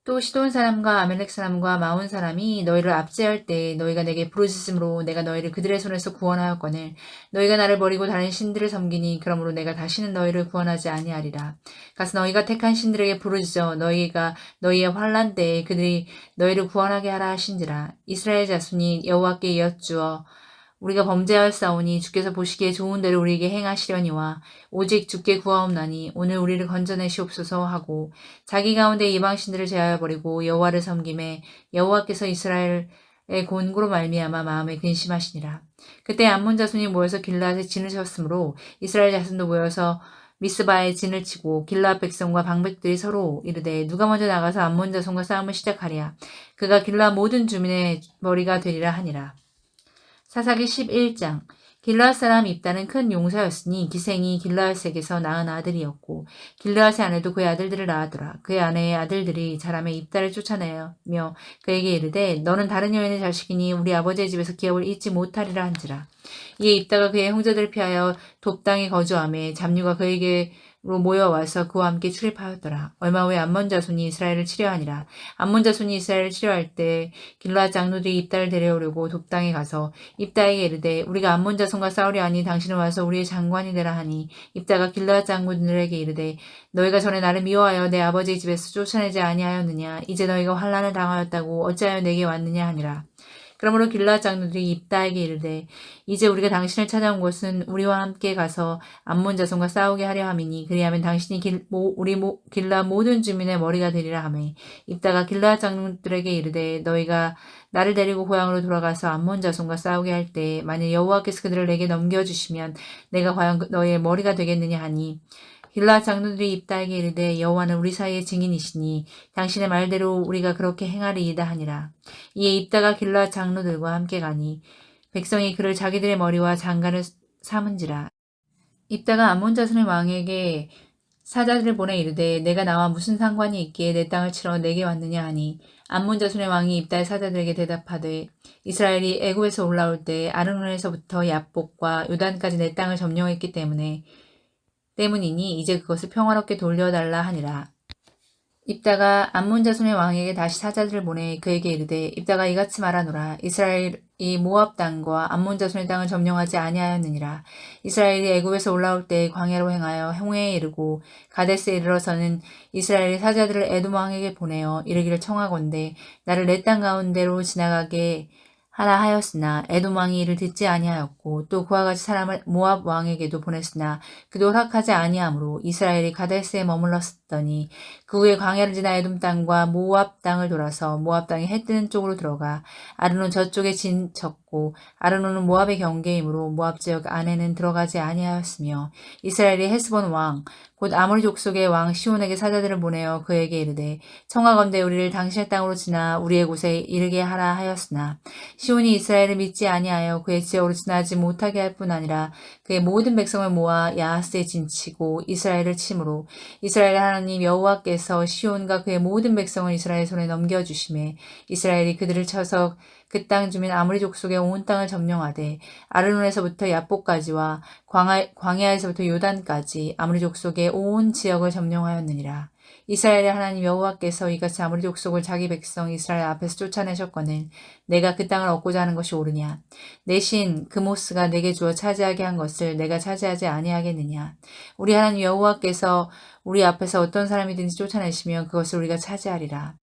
또 시돈 사람과 아멜렉 사람과 마온 사람이 너희를 압제할 때 너희가 내게 부르짖음으로 내가 너희를 그들의 손에서 구원하였거늘 너희가 나를 버리고 다른 신들을 섬기니 그러므로 내가 다시는 너희를 구원하지 아니하리라. 가서 너희가 택한 신들에게 부르짖어 너희가 너희의 환난 때에 그들이 너희를 구원하게 하라 하신지라. 이스라엘 자손이 여호와께 여쭈어 우리가 범죄하였사오니 주께서 보시기에 좋은 대로 우리에게 행하시려니와 오직 주께 구하옵나니 오늘 우리를 건져내시옵소서 하고 자기 가운데 이방신들을 제하여 버리고 여호와를 섬김에 여호와께서 이스라엘의 곤고로 말미암아 마음에 근심하시니라. 그때 암몬 자손이 모여서 길르앗에 진을 쳤으므로 이스라엘 자손도 모여서 미스바에 진을 치고 길르앗 백성과 방백들이 서로 이르되 누가 먼저 나가서 암몬 자손과 싸움을 시작하랴. 그가 길르앗 모든 주민의 머리가 되리라 하니라. 사사기 11장 길르앗 사람 입다는 큰 용사였으니 기생이 길르앗에게서 낳은 아들이었고 길르앗의 아내도 그의 아들들을 낳았더라. 그의 아내의 아들들이 자라매 입다를 쫓아내며 그에게 이르되 너는 다른 여인의 자식이니 우리 아버지의 집에서 기업을 잊지 못하리라 한지라. 이에 입다가 그의 형제들을 피하여 돕 땅에 거주하며 잡류가 그에게로 모여와서 그와 함께 출입하였더라. 얼마 후에 암몬 자손이 이스라엘을 치려하니라. 암몬 자손이 이스라엘을 치려할 때 길르앗 장로들이 입다를 데려오려고 돕 땅에 가서 입다에게 이르되 우리가 암몬 자손과 싸우려 하니 당신은 와서 우리의 장관이 되라 하니 입다가 길르앗 장군들에게 이르되 너희가 전에 나를 미워하여 내 아버지의 집에서 쫓아내지 아니하였느냐 이제 너희가 환난을 당하였다고 어찌하여 내게 왔느냐 하니라. 그러므로 길르앗 장로들이 입다에게 이르되 이제 우리가 당신을 찾아온 것은 우리와 함께 가서 암몬 자손과 싸우게 하려 함이니 그리하면 당신이 길르앗 모든 주민의 머리가 되리라 하매 입다가 길르앗 장로들에게 이르되 너희가 나를 데리고 고향으로 돌아가서 암몬 자손과 싸우게 할 때 만일 여호와께서 그들을 내게 넘겨주시면 내가 과연 너희의 머리가 되겠느냐 하니 길르앗 장로들이 입다에게 이르되 여호와는 우리 사이의 증인이시니 당신의 말대로 우리가 그렇게 행하리이다 하니라. 이에 입다가 길르앗 장로들과 함께 가니 백성이 그를 자기들의 머리와 장관을 삼은지라. 입다가 암몬 자손의 왕에게 사자들을 보내 이르되 내가 나와 무슨 상관이 있기에 내 땅을 치러 내게 왔느냐 하니 암몬 자손의 왕이 입다의 사자들에게 대답하되 이스라엘이 애굽에서 올라올 때 아르논에서부터 얍복과 요단까지 내 땅을 점령했기 때문이니 이제 그것을 평화롭게 돌려달라 하니라. 입다가 암몬 자손의 왕에게 다시 사자들을 보내 그에게 이르되 입다가 이같이 말하노라. 이스라엘이 모압 땅과 암몬 자손의 땅을 점령하지 아니하였느니라. 이스라엘이 애굽에서 올라올 때 광야로 행하여 홍해에 이르고 가데스에 이르러서는 이스라엘이 사자들을 에돔 왕에게 보내어 이르기를 청하건대 나를 내 땅 가운데로 지나가게 하라 하였으나 에돔 왕이 이를 듣지 아니하였고 또 그와 같이 사람을 모압 왕에게도 보냈으나 그도 허락하지 아니하므로 이스라엘이 가데스에 머물렀더니 그 후에 광야를 지나 에돔 땅과 모압 땅을 돌아서 모압 땅의 해 뜨는 쪽으로 들어가 아르논 저쪽에 진쳤고 아르논은 모압의 경계이므로 모압 지역 안에는 들어가지 아니하였으며 이스라엘이 헤스본 왕 곧 아모리 족속의 왕 시온에게 사자들을 보내어 그에게 이르되 청하건대 우리를 당신의 땅으로 지나 우리의 곳에 이르게 하라 하였으나 시온이 이스라엘을 믿지 아니하여 그의 지역으로 지나지 못하게 할 뿐 아니라 그의 모든 백성을 모아 야하스에 진치고 이스라엘을 치므로 이스라엘 하나님 여호와께서 시온과 그의 모든 백성을 이스라엘 손에 넘겨주심에 이스라엘이 그들을 쳐서 그 땅 주민 아모리 족속의 온 땅을 점령하되 아르논에서부터 얍복까지와 광야에서부터 요단까지 아모리 족속의 온 지역을 점령하였느니라. 이스라엘의 하나님 여호와께서 이같이 아모리 족속을 자기 백성 이스라엘 앞에서 쫓아내셨거늘 내가 그 땅을 얻고자 하는 것이 옳으냐? 내 신 그모스가 내게 주어 차지하게 한 것을 내가 차지하지 아니하겠느냐? 우리 하나님 여호와께서 우리 앞에서 어떤 사람이든지 쫓아내시면 그것을 우리가 차지하리라.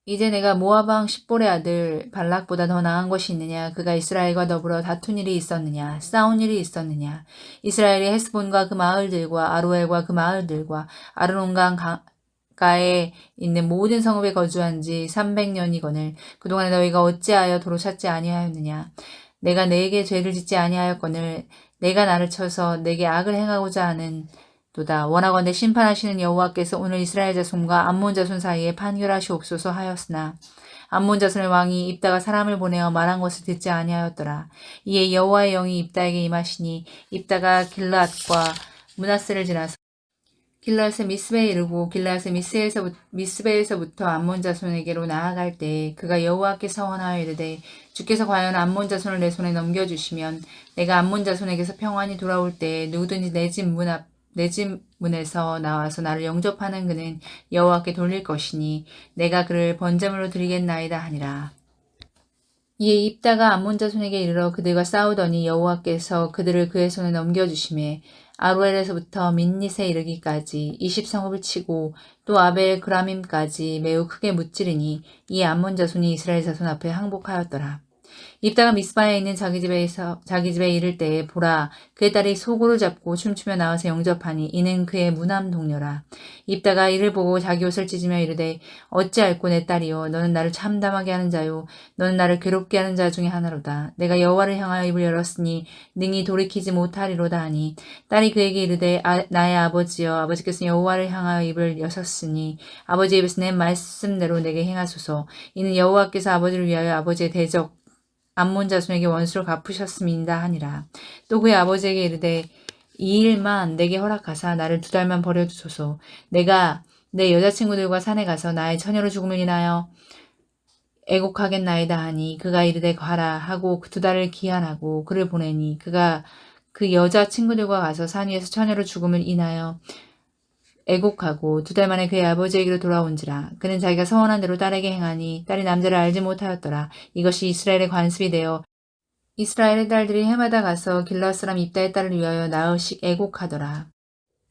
이제 내가 모압 왕 십볼의 아들 발락보다 더 나은 것이 있느냐? 그가 이스라엘과 더불어 다툰 일이 있었느냐? 싸운 일이 있었느냐? 이스라엘이 헤스본과 그 마을들과 아로엘과 그 마을들과 아르논강 가에 있는 모든 성읍에 거주한 지 300년이거늘 그동안에 너희가 어찌하여 도로 찾지 아니하였느냐? 내가 내게 죄를 짓지 아니하였거늘 내가 나를 쳐서 내게 악을 행하고자 하는 도다. 원하건대 심판하시는 여호와께서 오늘 이스라엘 자손과 암몬 자손 사이에 판결하시옵소서 하였으나 암몬 자손의 왕이 입다가 사람을 보내어 말한 것을 듣지 아니하였더라. 이에 여호와의 영이 입다에게 임하시니 입다가 길르앗과 므낫세를 지나서 길르앗의 미스베에 이르고 길르앗의 미스베에서부터 암몬 자손에게로 나아갈 때 그가 여호와께 서원하여 이르되 주께서 과연 암몬 자손을 내 손에 넘겨주시면 내가 암몬 자손에게서 평안히 돌아올 때 누구든지 내 집 문에서 나와서 나를 영접하는 그는 여호와께 돌릴 것이니 내가 그를 번제물로 드리겠나이다 하니라. 이에 입다가 암몬 자손에게 이르러 그들과 싸우더니 여호와께서 그들을 그의 손에 넘겨주심에 아로엘에서부터 민닛에 이르기까지 20성읍을 치고 또 아벨 그라밈까지 매우 크게 무찌르니 이 암몬 자손이 이스라엘 자손 앞에 항복하였더라. 입다가 미스바에 있는 자기 집에 이를 때에 보라 그의 딸이 소고를 잡고 춤추며 나와서 영접하니 이는 그의 무남 동료라. 입다가 이를 보고 자기 옷을 찢으며 이르되 어찌할꼬 내 딸이요 너는 나를 참담하게 하는 자요 너는 나를 괴롭게 하는 자 중에 하나로다. 내가 여호와를 향하여 입을 열었으니 능히 돌이키지 못하리로다 하니 딸이 그에게 이르되 나의 아버지여 아버지께서 여호와를 향하여 입을 여셨으니 아버지의 입에서 낸 말씀대로 내게 행하소서. 이는 여호와께서 아버지를 위하여 아버지의 대적 암몬 자손에게 원수를 갚으셨음이니이다 하니라. 또 그의 아버지에게 이르되 이 일만 내게 허락하사 나를 2달만 버려두소서. 내가 내 여자친구들과 산에 가서 나의 처녀로 죽음을 인하여 애곡하겠나이다 하니 그가 이르되 가라 하고 그 2달을 기한하고 그를 보내니 그가 그 여자친구들과 가서 산 위에서 처녀로 죽음을 인하여 애곡하고 2달 만에 그의 아버지에게로 돌아온지라. 그는 자기가 서원한 대로 딸에게 행하니 딸이 남자를 알지 못하였더라. 이것이 이스라엘의 관습이 되어 이스라엘의 딸들이 해마다 가서 길르앗 사람 입다의 딸을 위하여 나흘씩 애곡하더라.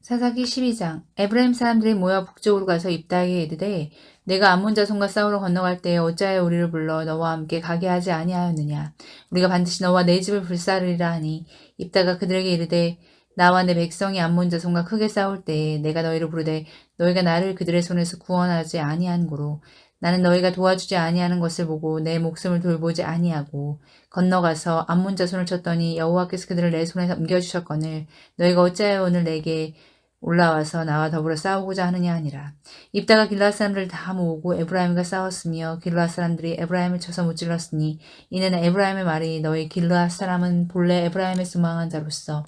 사사기 12장. 에브라임 사람들이 모여 북쪽으로 가서 입다에게 이르되 내가 암몬 자손과 싸우러 건너갈 때에 어찌하여 우리를 불러 너와 함께 가게 하지 아니하였느냐. 우리가 반드시 너와 내 집을 불사르리라 하니 입다가 그들에게 이르되 나와 내 백성이 암몬 자손과 크게 싸울 때에 내가 너희를 부르되 너희가 나를 그들의 손에서 구원하지 아니한 고로 나는 너희가 도와주지 아니하는 것을 보고 내 목숨을 돌보지 아니하고 건너가서 암몬 자손을 쳤더니 여호와께서 그들을 내 손에 넘겨주셨거늘 너희가 어찌하여 오늘 내게 올라와서 나와 더불어 싸우고자 하느냐 하니라. 입다가 길르앗 사람들을 다 모으고 에브라임과 싸웠으며 길르앗 사람들이 에브라임을 쳐서 무찔렀으니 이는 에브라임의 말이 너희 길르앗 사람은 본래 에브라임에 수망한 자로서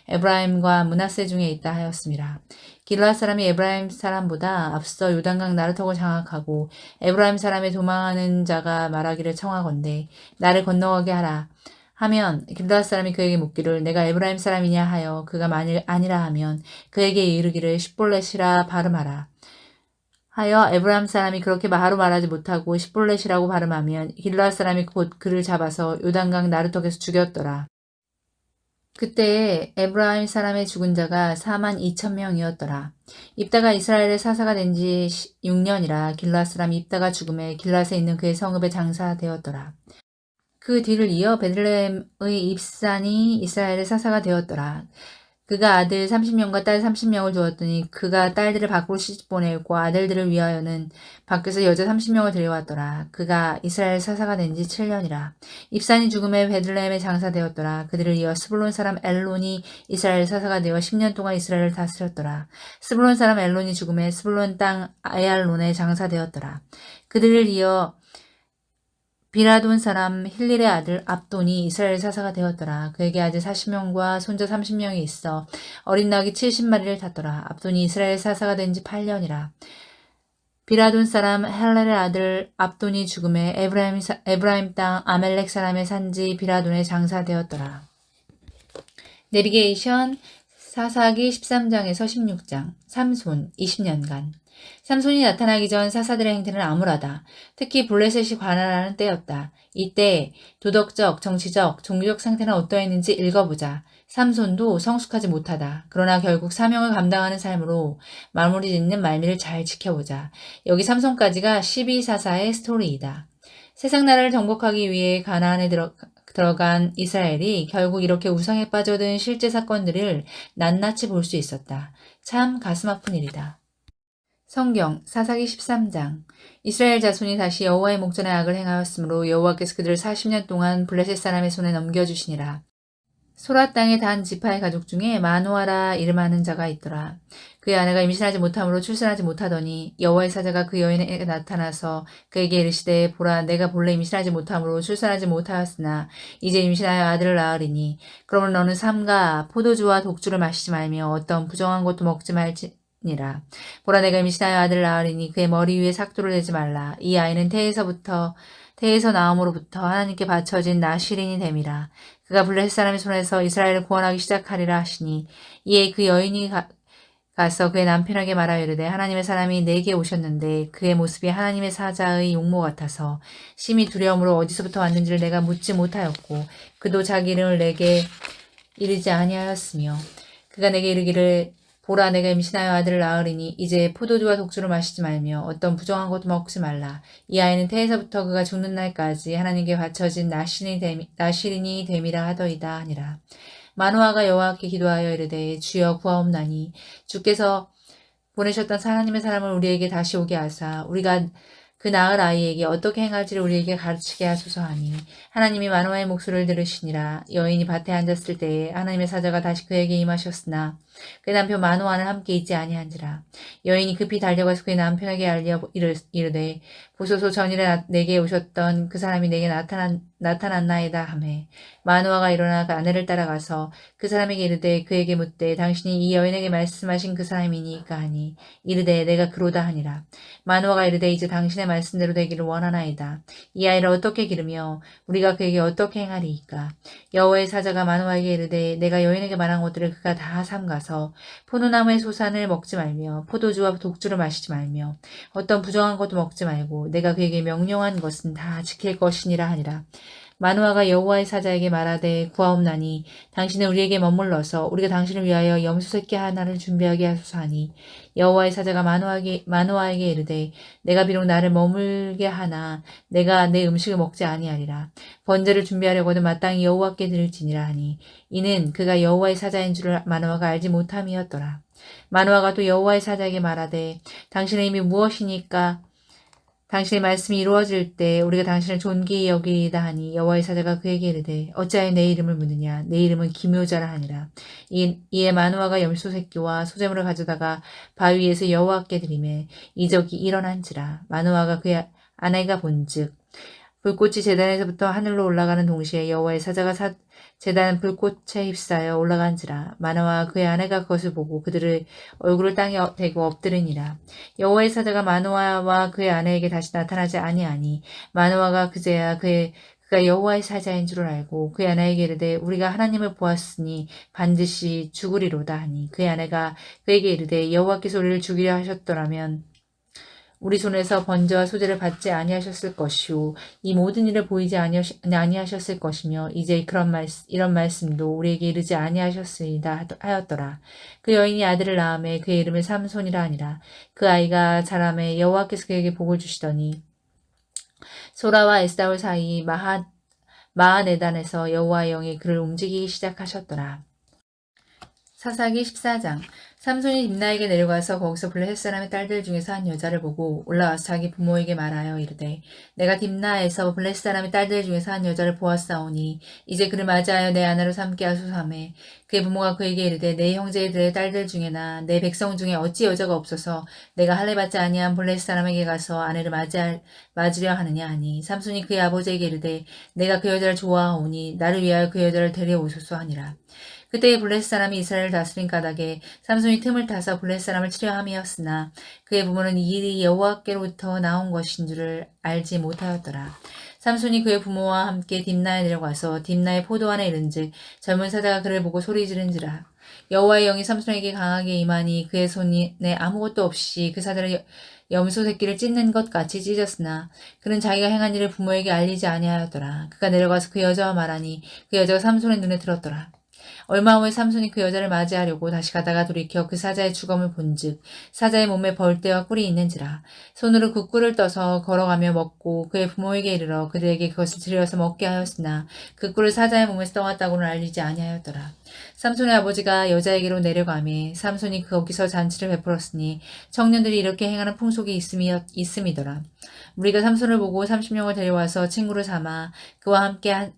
에브라임과 므낫세 중에 있다 하였습니다. 길르앗 사람이 에브라임 사람보다 앞서 요단강 나루턱을 장악하고 에브라임 사람의 도망하는 자가 말하기를 청하건대 나를 건너가게 하라 하면 길르앗 사람이 그에게 묻기를 내가 에브라임 사람이냐 하여 그가 만일 아니라 하면 그에게 이르기를 십볼렛이라 발음하라 하여 에브라임 사람이 그렇게 바로 말하지 못하고 십볼렛이라고 발음하면 길르앗 사람이 곧 그를 잡아서 요단강 나루턱에서 죽였더라. 그때에 에브라임 사람의 죽은 자가 42,000명이었더라. 입다가 이스라엘의 사사가 된 지 6년이라 길르앗 사람 입다가 죽음에 길르앗에 있는 그의 성읍에 장사되었더라. 그 뒤를 이어 베들레헴의 입산이 이스라엘의 사사가 되었더라. 그가 아들 30명과 딸 30명을 두었더니 그가 딸들을 밖으로 시집보내고 아들들을 위하여는 밖에서 여자 30명을 데려왔더라. 그가 이스라엘 사사가 된 지 7년이라. 입산이 죽음에 베들레헴에 장사되었더라. 그들을 이어 스불론 사람 엘론이 이스라엘 사사가 되어 10년 동안 이스라엘을 다스렸더라. 스불론 사람 엘론이 죽음에 스불론 땅 아얄론에 장사되었더라. 그들을 이어 비라돈 사람 힐릴의 아들 압돈이 이스라엘 사사가 되었더라. 그에게 아들 40명과 손자 30명이 있어 어린 낙이 70마리를 탔더라. 압돈이 이스라엘 사사가 된 지 8년이라. 비라돈 사람 헬렐의 아들 압돈이 죽음에 에브라임 땅 아멜렉 사람의 산지 비라돈에 장사되었더라. 내비게이션 사사기 13장에서 16장. 삼손 20년간. 삼손이 나타나기 전 사사들의 행태는 암울하다. 특히 블레셋이 관할하는 때였다. 이때 도덕적, 정치적, 종교적 상태는 어떠했는지 읽어보자. 삼손도 성숙하지 못하다. 그러나 결국 사명을 감당하는 삶으로 마무리 짓는 말미를 잘 지켜보자. 여기 삼손까지가 12사사의 스토리이다. 세상 나라를 정복하기 위해 가나안에 들어간 이스라엘이 결국 이렇게 우상에 빠져든 실제 사건들을 낱낱이 볼 수 있었다. 참 가슴 아픈 일이다. 성경 사사기 13장. 이스라엘 자손이 다시 여호와의 목전에 악을 행하였으므로 여호와께서 그들을 40년 동안 블레셋 사람의 손에 넘겨주시니라. 소라 땅의 단 지파의 가족 중에 마노아라 이름하는 자가 있더라. 그의 아내가 임신하지 못함으로 출산하지 못하더니 여호와의 사자가 그 여인에게 나타나서 그에게 이르시되 보라 내가 본래 임신하지 못함으로 출산하지 못하였으나 이제 임신하여 아들을 낳으리니 그러므로 너는 삼가 포도주와 독주를 마시지 말며 어떤 부정한 것도 먹지 말지니라. 보라 내가 임신하여 아들을 낳으리니 그의 머리 위에 삭도를 내지 말라. 이 아이는 태에서 나옴으로부터 하나님께 바쳐진 나시린이 됨이라. 그가 블레셋 사람의 손에서 이스라엘을 구원하기 시작하리라 하시니 이에 그 여인이 가서 그의 남편에게 말하여 이르되 하나님의 사람이 내게 오셨는데 그의 모습이 하나님의 사자의 용모 같아서 심히 두려움으로 어디서부터 왔는지를 내가 묻지 못하였고 그도 자기 이름을 내게 이르지 아니하였으며 그가 내게 이르기를 보라 내가 임신하여 아들을 낳으리니 이제 포도주와 독주를 마시지 말며 어떤 부정한 것도 먹지 말라. 이 아이는 태에서부터 그가 죽는 날까지 하나님께 바쳐진 나시린이 됨이라 하더이다 하니라. 마노아가 여호와께 기도하여 이르되 주여 구하옵나니 주께서 보내셨던 하나님의 사람을 우리에게 다시 오게 하사 우리가 그 낳을 아이에게 어떻게 행할지를 우리에게 가르치게 하소서 하니 하나님이 마노아의 목소리를 들으시니라. 여인이 밭에 앉았을 때에 하나님의 사자가 다시 그에게 임하셨으나 그의 남편 마노아는 함께 있지 아니한지라. 여인이 급히 달려가서 그의 남편에게 알려 이르되 보소서 전일에 내게 오셨던 그 사람이 내게 나타났나이다 하매 마노아가 일어나 그 아내를 따라가서 그 사람에게 이르되 그에게 묻되 당신이 이 여인에게 말씀하신 그 사람이니까 하니 이르되 내가 그로다 하니라. 마노아가 이르되 이제 당신의 말씀대로 되기를 원하나이다. 이 아이를 어떻게 기르며 우리가 그에게 어떻게 행하리이까. 여호와의 사자가 마노아에게 이르되 내가 여인에게 말한 것들을 그가 다 삼가서 포도나무의 소산을 먹지 말며 포도주와 독주를 마시지 말며 어떤 부정한 것도 먹지 말고 내가 그에게 명령한 것은 다 지킬 것이니라 하니라. 마노아가 여호와의 사자에게 말하되 구하옵나니 당신은 우리에게 머물러서 우리가 당신을 위하여 염소 새끼 하나를 준비하게 하소서 하니 여호와의 사자가 마노아에게 이르되 내가 비록 나를 머물게 하나 내가 내 음식을 먹지 아니하리라. 번제를 준비하려거든 마땅히 여호와께 드릴지니라 하니 이는 그가 여호와의 사자인 줄을 마노아가 알지 못함이었더라. 마노아가 또 여호와의 사자에게 말하되 당신의 힘이 무엇이니까 당신의 말씀이 이루어질 때 우리가 당신을 존귀히 여기리이다 하니 여호와의 사자가 그에게 이르되 어찌하여 내 이름을 묻느냐 내 이름은 기묘자라 하니라. 이에 마노아가 염소 새끼와 소재물을 가져다가 바위 위에서 여호와께 드리매 이적이 일어난지라. 마노아가 그의 아내가 본즉 불꽃이 제단에서부터 하늘로 올라가는 동시에 여호와의 사자가 제단 불꽃에 휩싸여 올라간지라. 마노아와 그의 아내가 그것을 보고 그들의 얼굴을 땅에 대고 엎드리니라. 여호와의 사자가 마노아와 그의 아내에게 다시 나타나지 아니하니 마노아가 그제야 그가 여호와의 사자인 줄을 알고 그의 아내에게 이르되 우리가 하나님을 보았으니 반드시 죽으리로다 하니 그의 아내가 그에게 이르되 여호와께서 우리를 죽이려 하셨더라면 우리 손에서 번제와 소제를 받지 아니하셨을 것이요 이 모든 일을 보이지 아니하셨을 것이며 이제 이런 말씀도 우리에게 이르지 아니하셨으리다 하였더라. 그 여인이 아들을 낳음에 그의 이름을 삼손이라 하니라. 그 아이가 자라매 여호와께서 그에게 복을 주시더니 소라와 에스다올 사이 마하네단에서 여호와의 영이 그를 움직이기 시작하셨더라. 사사기 14장. 삼손이 딥나에게 내려가서 거기서 블레셋 사람의 딸들 중에서 한 여자를 보고 올라와서 자기 부모에게 말하여 이르되 내가 딥나에서 블레셋 사람의 딸들 중에서 한 여자를 보았사오니 이제 그를 맞이하여 내 아내로 삼게 하소서 하매 그의 부모가 그에게 이르되 내 형제들의 딸들 중에나 내 백성 중에 어찌 여자가 없어서 내가 할례받지 아니한 블레셋 사람에게 가서 아내를 맞으려 하느냐 하니 삼손이 그의 아버지에게 이르되 내가 그 여자를 좋아하오니 나를 위하여 그 여자를 데려오소서 하니라. 그때에 블레셋 사람이 이스라엘을 다스린 까닭에 삼손이 틈을 타서 블레셋 사람을 치려 함이었으나 그의 부모는 이 일이 여호와께로부터 나온 것인 줄을 알지 못하였더라. 삼손이 그의 부모와 함께 딥나에 내려가서 딥나의 포도원에 이른즉 젊은 사자가 그를 보고 소리 지른지라. 여호와의 영이 삼손에게 강하게 임하니 그의 손에 아무것도 없이 그 사자를 염소 새끼를 찢는 것 같이 찢었으나 그는 자기가 행한 일을 부모에게 알리지 아니하였더라. 그가 내려가서 그 여자와 말하니 그 여자가 삼손의 눈에 들었더라. 얼마 후에 삼손이 그 여자를 맞이하려고 다시 가다가 돌이켜 그 사자의 주검을 본즉 사자의 몸에 벌떼와 꿀이 있는지라. 손으로 그 꿀을 떠서 걸어가며 먹고 그의 부모에게 이르러 그들에게 그것을 들여서 먹게 하였으나 그 꿀을 사자의 몸에서 떠왔다고는 알리지 아니하였더라. 삼손의 아버지가 여자에게로 내려가매 삼손이 거기서 잔치를 베풀었으니 청년들이 이렇게 행하는 풍속이 있음이더라. 우리가 삼손을 보고 30명을 데려와서 친구를 삼아 그와 함께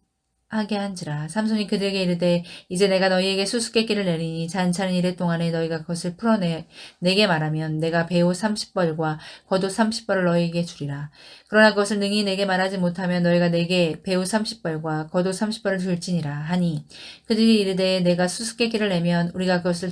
하게 한지라. 삼손이 그들에게 이르되 이제 내가 너희에게 수수께끼를 내리니 잔치하는 이래 동안에 너희가 그것을 내게 말하면 내가 배옷 30벌과 겉옷 30벌을 너희에게 주리라. 그러나 그것을 능히 내게 말하지 못하면 너희가 내게 배옷 30벌과 겉옷 30벌을 줄지니라 하니 그들이 이르되 내가 수수께끼를 내면 우리가 그것을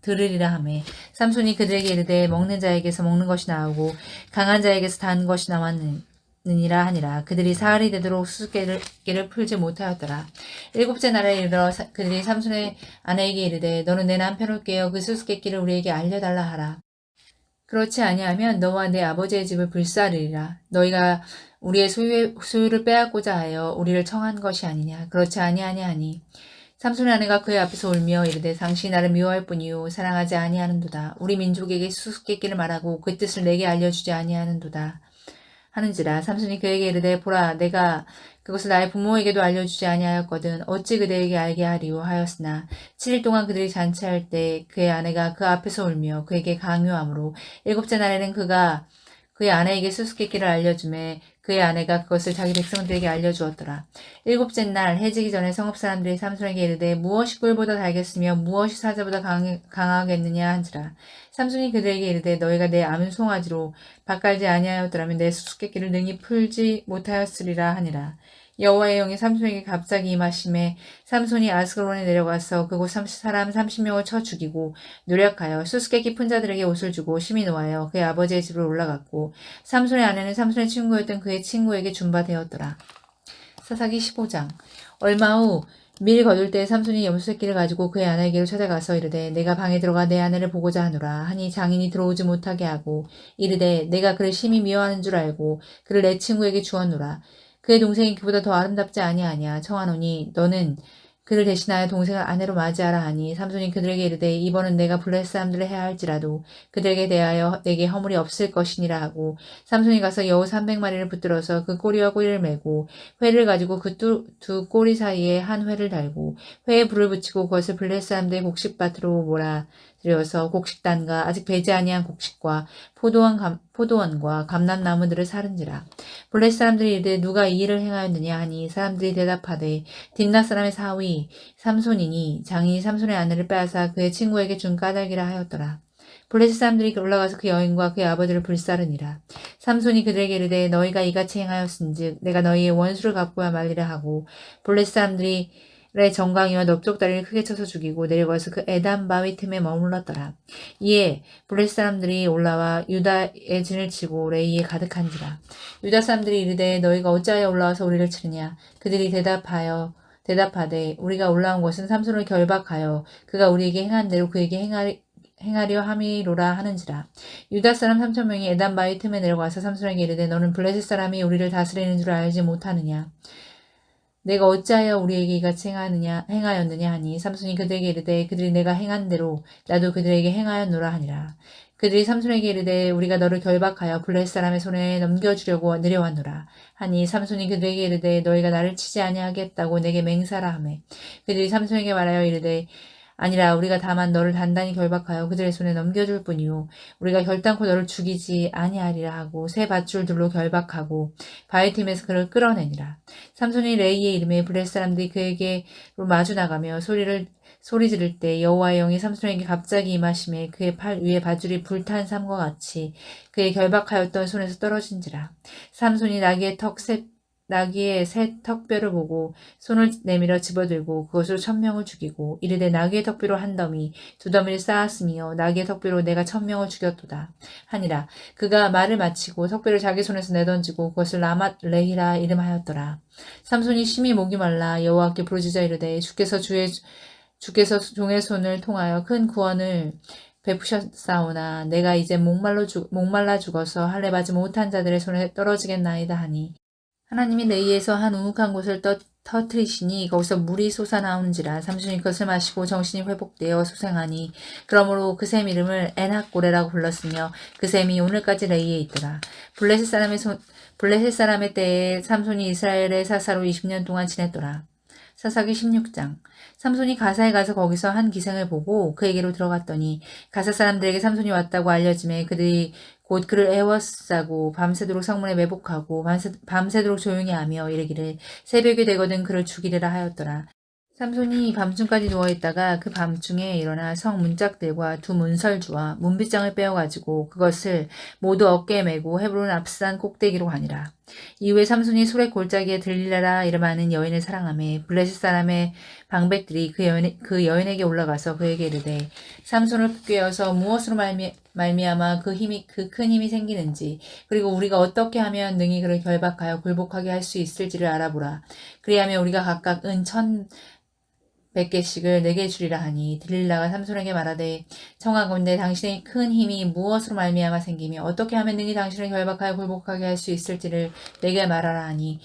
들으리라 하매 삼손이 그들에게 이르되 먹는 자에게서 먹는 것이 나오고 강한 자에게서 단 것이 나왔느니라 하니라. 그들이 사흘이 되도록 수수께끼를 풀지 못하였더라. 일곱째 날에 이르러 그들이 삼손의 아내에게 이르되 너는 내 남편을 깨어 그 수수께끼를 우리에게 알려달라 하라. 그렇지 아니하면 너와 내 아버지의 집을 불사르리라. 너희가 우리의 소유를 빼앗고자 하여 우리를 청한 것이 아니냐. 그렇지 아니하니 삼손의 아내가 그의 앞에서 울며 이르되 당신이 나를 미워할 뿐이요 사랑하지 아니하는도다. 우리 민족에게 수수께끼를 말하고 그 뜻을 내게 알려주지 아니하는도다. 하는지라. 삼손이 그에게 이르되 보라 내가 그것을 나의 부모에게도 알려주지 아니하였거든 어찌 그대에게 알게 하리요 하였으나 7일 동안 그들이 잔치할 때 그의 아내가 그 앞에서 울며 그에게 강요하므로 일곱째 날에는 그가 그의 아내에게 수수께끼를 알려주매 그의 아내가 그것을 자기 백성들에게 알려주었더라. 일곱째 날 해지기 전에 성읍 사람들이 삼손에게 이르되 무엇이 꿀보다 달겠으며 무엇이 사자보다 강하겠느냐 한지라. 삼손이 그들에게 이르되 너희가 내 암송아지로 밭갈지 아니하였더라면 내 수수께끼를 능히 풀지 못하였으리라 하니라. 여호와의 영이 삼손에게 갑자기 임하심에 삼손이 아스글론에 내려가서 그곳 사람 30명을 쳐 죽이고 노력하여 수수께끼 푼 자들에게 옷을 주고 심히 노하여 그의 아버지의 집으로 올라갔고 삼손의 아내는 삼손의 친구였던 그의 친구에게 준바되었더라. 사사기 15장. 얼마 후 밀 거둘 때 삼손이 염소새끼를 가지고 그의 아내에게로 찾아가서 이르되 내가 방에 들어가 내 아내를 보고자 하노라 하니 장인이 들어오지 못하게 하고 이르되 내가 그를 심히 미워하는 줄 알고 그를 내 친구에게 주었노라. 그의 동생이 그보다 더 아름답지 아니하냐 청하노니 너는 그를 대신하여 동생을 아내로 맞이하라 하니 삼손이 그들에게 이르되 이번은 내가 블레셋 사람들을 해야 할지라도 그들에게 대하여 내게 허물이 없을 것이니라 하고 삼손이 가서 여우 300마리를 붙들어서 그 꼬리와 꼬리를 메고 회를 가지고 그 두 꼬리 사이에 한 회를 달고 회에 불을 붙이고 그것을 블레셋 사람들의 곡식밭으로 몰아들여서 곡식단과 아직 배지 아니한 곡식과 포도원과 감람나무들을 사른지라. 블레셋 사람들이 이르되 누가 이 일을 행하였느냐 하니 사람들이 대답하되 딥낫 사람의 사위 삼손이니 장인이 삼손의 아내를 빼앗아 그의 친구에게 준 까닭이라 하였더라. 블레셋 사람들이 올라가서 그 여인과 그의 아버지를 불사르니라. 삼손이 그들에게 이르되 너희가 이같이 행하였은즉 내가 너희의 원수를 갚고야 말리라 하고 블레셋 사람들이 의 정강이와 넓적다리를 크게 쳐서 죽이고 내려가서 그 에담 바위 틈에 머물렀더라. 이에 블레셋 사람들이 올라와 유다의 진을 치고 레이에 가득한지라. 유다 사람들이 이르되 너희가 어찌하여 올라와서 우리를 치느냐. 그들이 대답하되 우리가 올라온 것은 삼손을 결박하여 그가 우리에게 행한 대로 그에게 행하려 함이로라 하는지라. 유다 사람 3,000명이 에담 바위 틈에 내려가서 삼손에게 이르되 너는 블레셋 사람이 우리를 다스리는 줄 알지 못하느냐. 내가 어찌하여 우리에게 이같이 행하였느냐 하니 삼손이 그들에게 이르되 그들이 내가 행한 대로 나도 그들에게 행하였노라 하니라. 그들이 삼손에게 이르되 우리가 너를 결박하여 블레셋 사람의 손에 넘겨주려고 내려왔노라 하니 삼손이 그들에게 이르되 너희가 나를 치지 아니하겠다고 내게 맹세하라 하매 그들이 삼손에게 말하여 이르되 아니라 우리가 다만 너를 단단히 결박하여 그들의 손에 넘겨줄 뿐이요 우리가 결단코 너를 죽이지 아니하리라 하고 새 밧줄들로 결박하고 바위틈에서 그를 끌어내니라. 삼손이 레이의 이름에 블레셋 사람들이 그에게로 마주 나가며 소리 지를 때 여호와의 영이 삼손에게 갑자기 임하심에 그의 팔 위에 밧줄이 불탄 삼과 같이 그의 결박하였던 손에서 떨어진지라. 삼손이 나귀의 새 턱뼈를 보고 손을 내밀어 집어들고 그것으로 1,000명을 죽이고 이르되 나귀의 턱뼈로 한 더미 두 더미를 쌓았으며 나귀의 턱뼈로 내가 1,000명을 죽였도다 하니라. 그가 말을 마치고 턱뼈를 자기 손에서 내던지고 그것을 라맛 레히라 이름하였더라. 삼손이 심히 목이 말라 여호와께 부르짖어 이르되 주께서 종의 손을 통하여 큰 구원을 베푸셨사오나 내가 이제 목말라 죽어서 할례받지 못한 자들의 손에 떨어지겠나이다 하니 하나님이 레이에서 한 우묵한 곳을 터트리시니 거기서 물이 솟아나오는지라. 삼손이 그것을 마시고 정신이 회복되어 소생하니 그러므로 그 샘 이름을 엔학고레라고 불렀으며 그 샘이 오늘까지 레이에 있더라. 블레셋 사람의 때에 삼손이 이스라엘의 사사로 20년 동안 지냈더라. 사사기 16장. 삼손이 가사에 가서 거기서 한 기생을 보고 그에게로 들어갔더니 가사 사람들에게 삼손이 왔다고 알려짐에 그들이 곧 그를 애워싸고 밤새도록 성문에 매복하고 밤새도록 조용히 하며 이르기를 새벽이 되거든 그를 죽이리라 하였더라. 삼손이 밤중까지 누워있다가 그 밤중에 일어나 성 문짝들과 두 문설주와 문빗장을 빼어가지고 그것을 모두 어깨에 메고 헤브론 앞산 꼭대기로 가니라. 이후에 삼손이 소렛 골짜기에 들릴라라 이름하는 여인을 사랑하며 블레셋 사람의 방백들이 그 여인에게 올라가서 그에게 이르되 삼손을 꾀어서 무엇으로 말미암아 그 큰 힘이 생기는지 그리고 우리가 어떻게 하면 능히 그를 결박하여 굴복하게 할 수 있을지를 알아보라. 그리하면 우리가 각각 은 1,100개씩을 내게 주리라 하니 들릴라가 삼손에게 말하되 청하건대 당신의 큰 힘이 무엇으로 말미암아 생기며 어떻게 하면 능히 당신을 결박하여 굴복하게 할 수 있을지를 내게 말하라 하니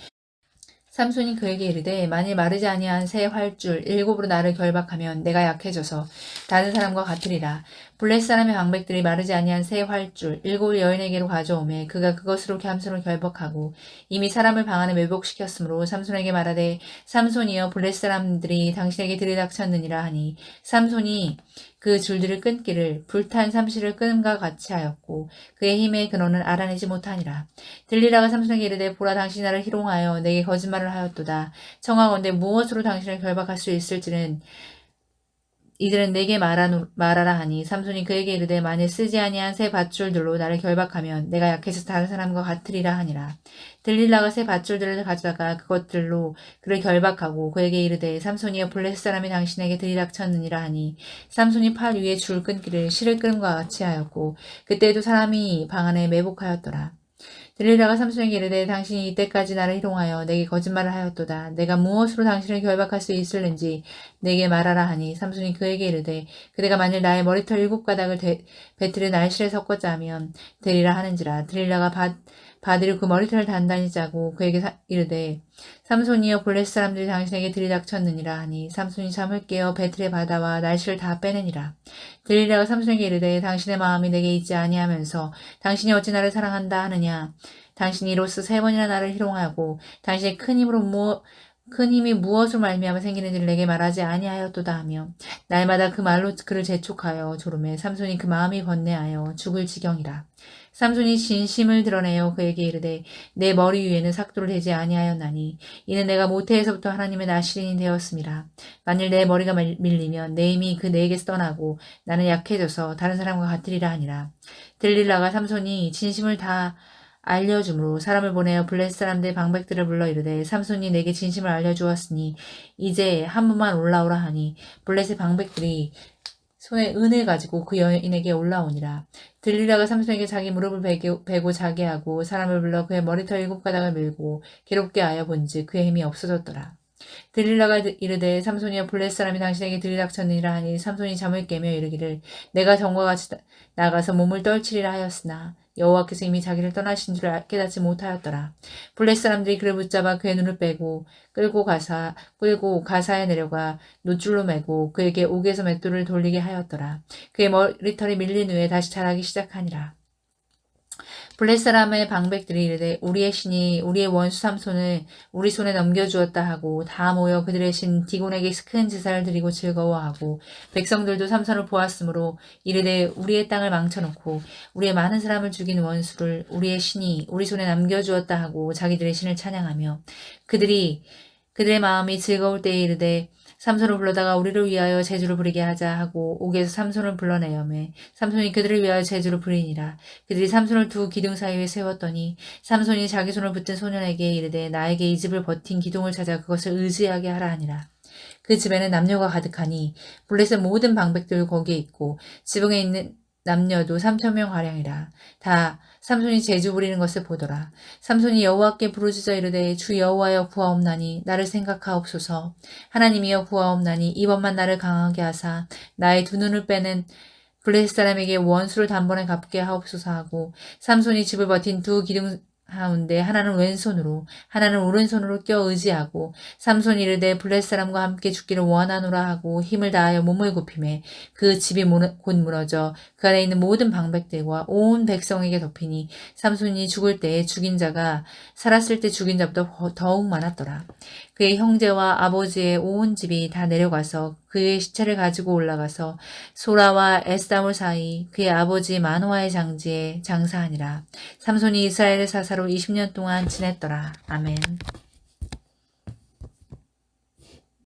삼손이 그에게 이르되 만일 마르지 아니한 새 활줄 7으로 나를 결박하면 내가 약해져서 다른 사람과 같으리라. 블레 사람의 방백들이 마르지 아니한 새 활줄 7 여인에게로 가져오매 그가 그것으로 삼손을 결박하고 이미 사람을 방 안에 매복시켰으므로 삼손에게 말하되 삼손이여 블레 사람들이 당신에게 들이닥쳤느니라 하니 삼손이 그 줄들을 끊기를 불탄 삼시를 끈과 같이 하였고 그의 힘의 근원을 알아내지 못하니라. 들리라가 삼손에게 이르되 보라 당신이 나를 희롱하여 내게 거짓말을 하였도다. 청하건대 무엇으로 당신을 결박할 수 있을지는 이들은 내게 말하라 하니 삼손이 그에게 이르되 만일 쓰지 아니한 새 밧줄들로 나를 결박하면 내가 약해서 다른 사람과 같으리라 하니라. 들릴라가 새 밧줄들을 가져다가 그것들로 그를 결박하고 그에게 이르되 삼손이여 블레셋 사람이 당신에게 들이닥쳤느니라 하니 삼손이 팔 위에 줄 끊기를 실을 끄름과 같이 하였고 그때에도 사람이 방 안에 매복하였더라. 들릴라가 삼손에게 이르되 당신이 이때까지 나를 희롱하여 내게 거짓말을 하였도다. 내가 무엇으로 당신을 결박할 수 있을는지 내게 말하라 하니 삼손이 그에게 이르되 그대가 만일 나의 머리털 7가닥을 배틀에 날실에 섞어 짜면 되리라 하는지라. 들릴라가 바디로 그 머리털을 단단히 짜고 그에게 이르되 삼손이여 블레셋 사람들이 당신에게 들이닥쳤느니라 하니 삼손이 잠을 깨어 배틀의 바다와 날씨를 다 빼내니라. 들릴라가 삼손에게 이르되 당신의 마음이 내게 있지 아니하면서 당신이 어찌 나를 사랑한다 하느냐. 당신이 이로써 3번이나 나를 희롱하고 당신의 큰 힘이 무엇으로 말미암아 생기는지를 내게 말하지 아니하였도다 하며 날마다 그 말로 그를 재촉하여 조르매 삼손이 그 마음이 번뇌하여 죽을 지경이라. 삼손이 진심을 드러내어 그에게 이르되 내 머리 위에는 삭도를 대지 아니하였나니 이는 내가 모태에서부터 하나님의 나시린이 되었음이라. 만일 내 머리가 밀리면 내 힘이 그 내게서 떠나고 나는 약해져서 다른 사람과 같으리라 하니라. 들릴라가 삼손이 진심을 다 알려줌으로 사람을 보내어 블레셋 사람들의 방백들을 불러 이르되 삼손이 내게 진심을 알려주었으니 이제 한 번만 올라오라 하니 블레셋 방백들이 손에 은을 가지고 그 여인에게 올라오니라. 들릴라가 삼손에게 자기 무릎을 베고 자게 하고 사람을 불러 그의 머리털 7가닥을 밀고 괴롭게 하여 본즉 그의 힘이 없어졌더라. 들릴라가 이르되 삼손이여 블레셋 사람이 당신에게 들이닥쳤느니라 하니 삼손이 잠을 깨며 이르기를 내가 전과 같이 나가서 몸을 떨치리라 하였으나 여호와께서 이미 자기를 떠나신 줄 깨닫지 못하였더라. 블레셋 사람들이 그를 붙잡아 그의 눈을 빼고 끌고 가사에 내려가 노줄로 매고 그에게 옥에서 맷돌을 돌리게 하였더라. 그의 머리털이 밀린 후에 다시 자라기 시작하니라. 블레셋 사람의 방백들이 이르되 우리의 신이 우리의 원수 삼손을 우리 손에 넘겨주었다 하고 다 모여 그들의 신 디곤에게 큰 제사를 드리고 즐거워하고 백성들도 삼손을 보았으므로 이르되 우리의 땅을 망쳐놓고 우리의 많은 사람을 죽인 원수를 우리의 신이 우리 손에 남겨주었다 하고 자기들의 신을 찬양하며 그들의 마음이 즐거울 때에 이르되 삼손을 불러다가 우리를 위하여 제주를 부리게 하자 하고 옥에서 삼손을 불러내어매 삼손이 그들을 위하여 제주를 부리니라. 그들이 삼손을 두 기둥 사이에 세웠더니 삼손이 자기 손을 붙든 소년에게 이르되 나에게 이 집을 버틴 기둥을 찾아 그것을 의지하게 하라 하니라. 그 집에는 남녀가 가득하니 블레셋 모든 방백들 거기에 있고 지붕에 있는 남녀도 3,000명가량이라. 다 삼손이 제주 부리는 것을 보더라. 삼손이 여호와께 부르짖어 이르되 주 여호와여 구하옵나니 나를 생각하옵소서. 하나님이여 구하옵나니 이번만 나를 강하게 하사 나의 두 눈을 빼는 블레셋 사람에게 원수를 단번에 갚게 하옵소서 하고 삼손이 집을 버틴 두 기둥 하운데 하나는 왼손으로 하나는 오른손으로 껴 의지하고 삼손이 이르되 블레셋 사람과 함께 죽기를 원하노라 하고 힘을 다하여 몸을 굽히매 그 집이 곧 무너져 그 안에 있는 모든 방백들과 온 백성에게 덮이니 삼손이 죽을 때에 죽인 자가 살았을 때 죽인 자보다 더욱 많았더라. 그의 형제와 아버지의 온 집이 다 내려가서 그의 시체를 가지고 올라가서 소라와 에스다몰 사이 그의 아버지 마노아의 장지에 장사하니라. 삼손이 이스라엘의 사사로 20년 동안 지냈더라. 아멘.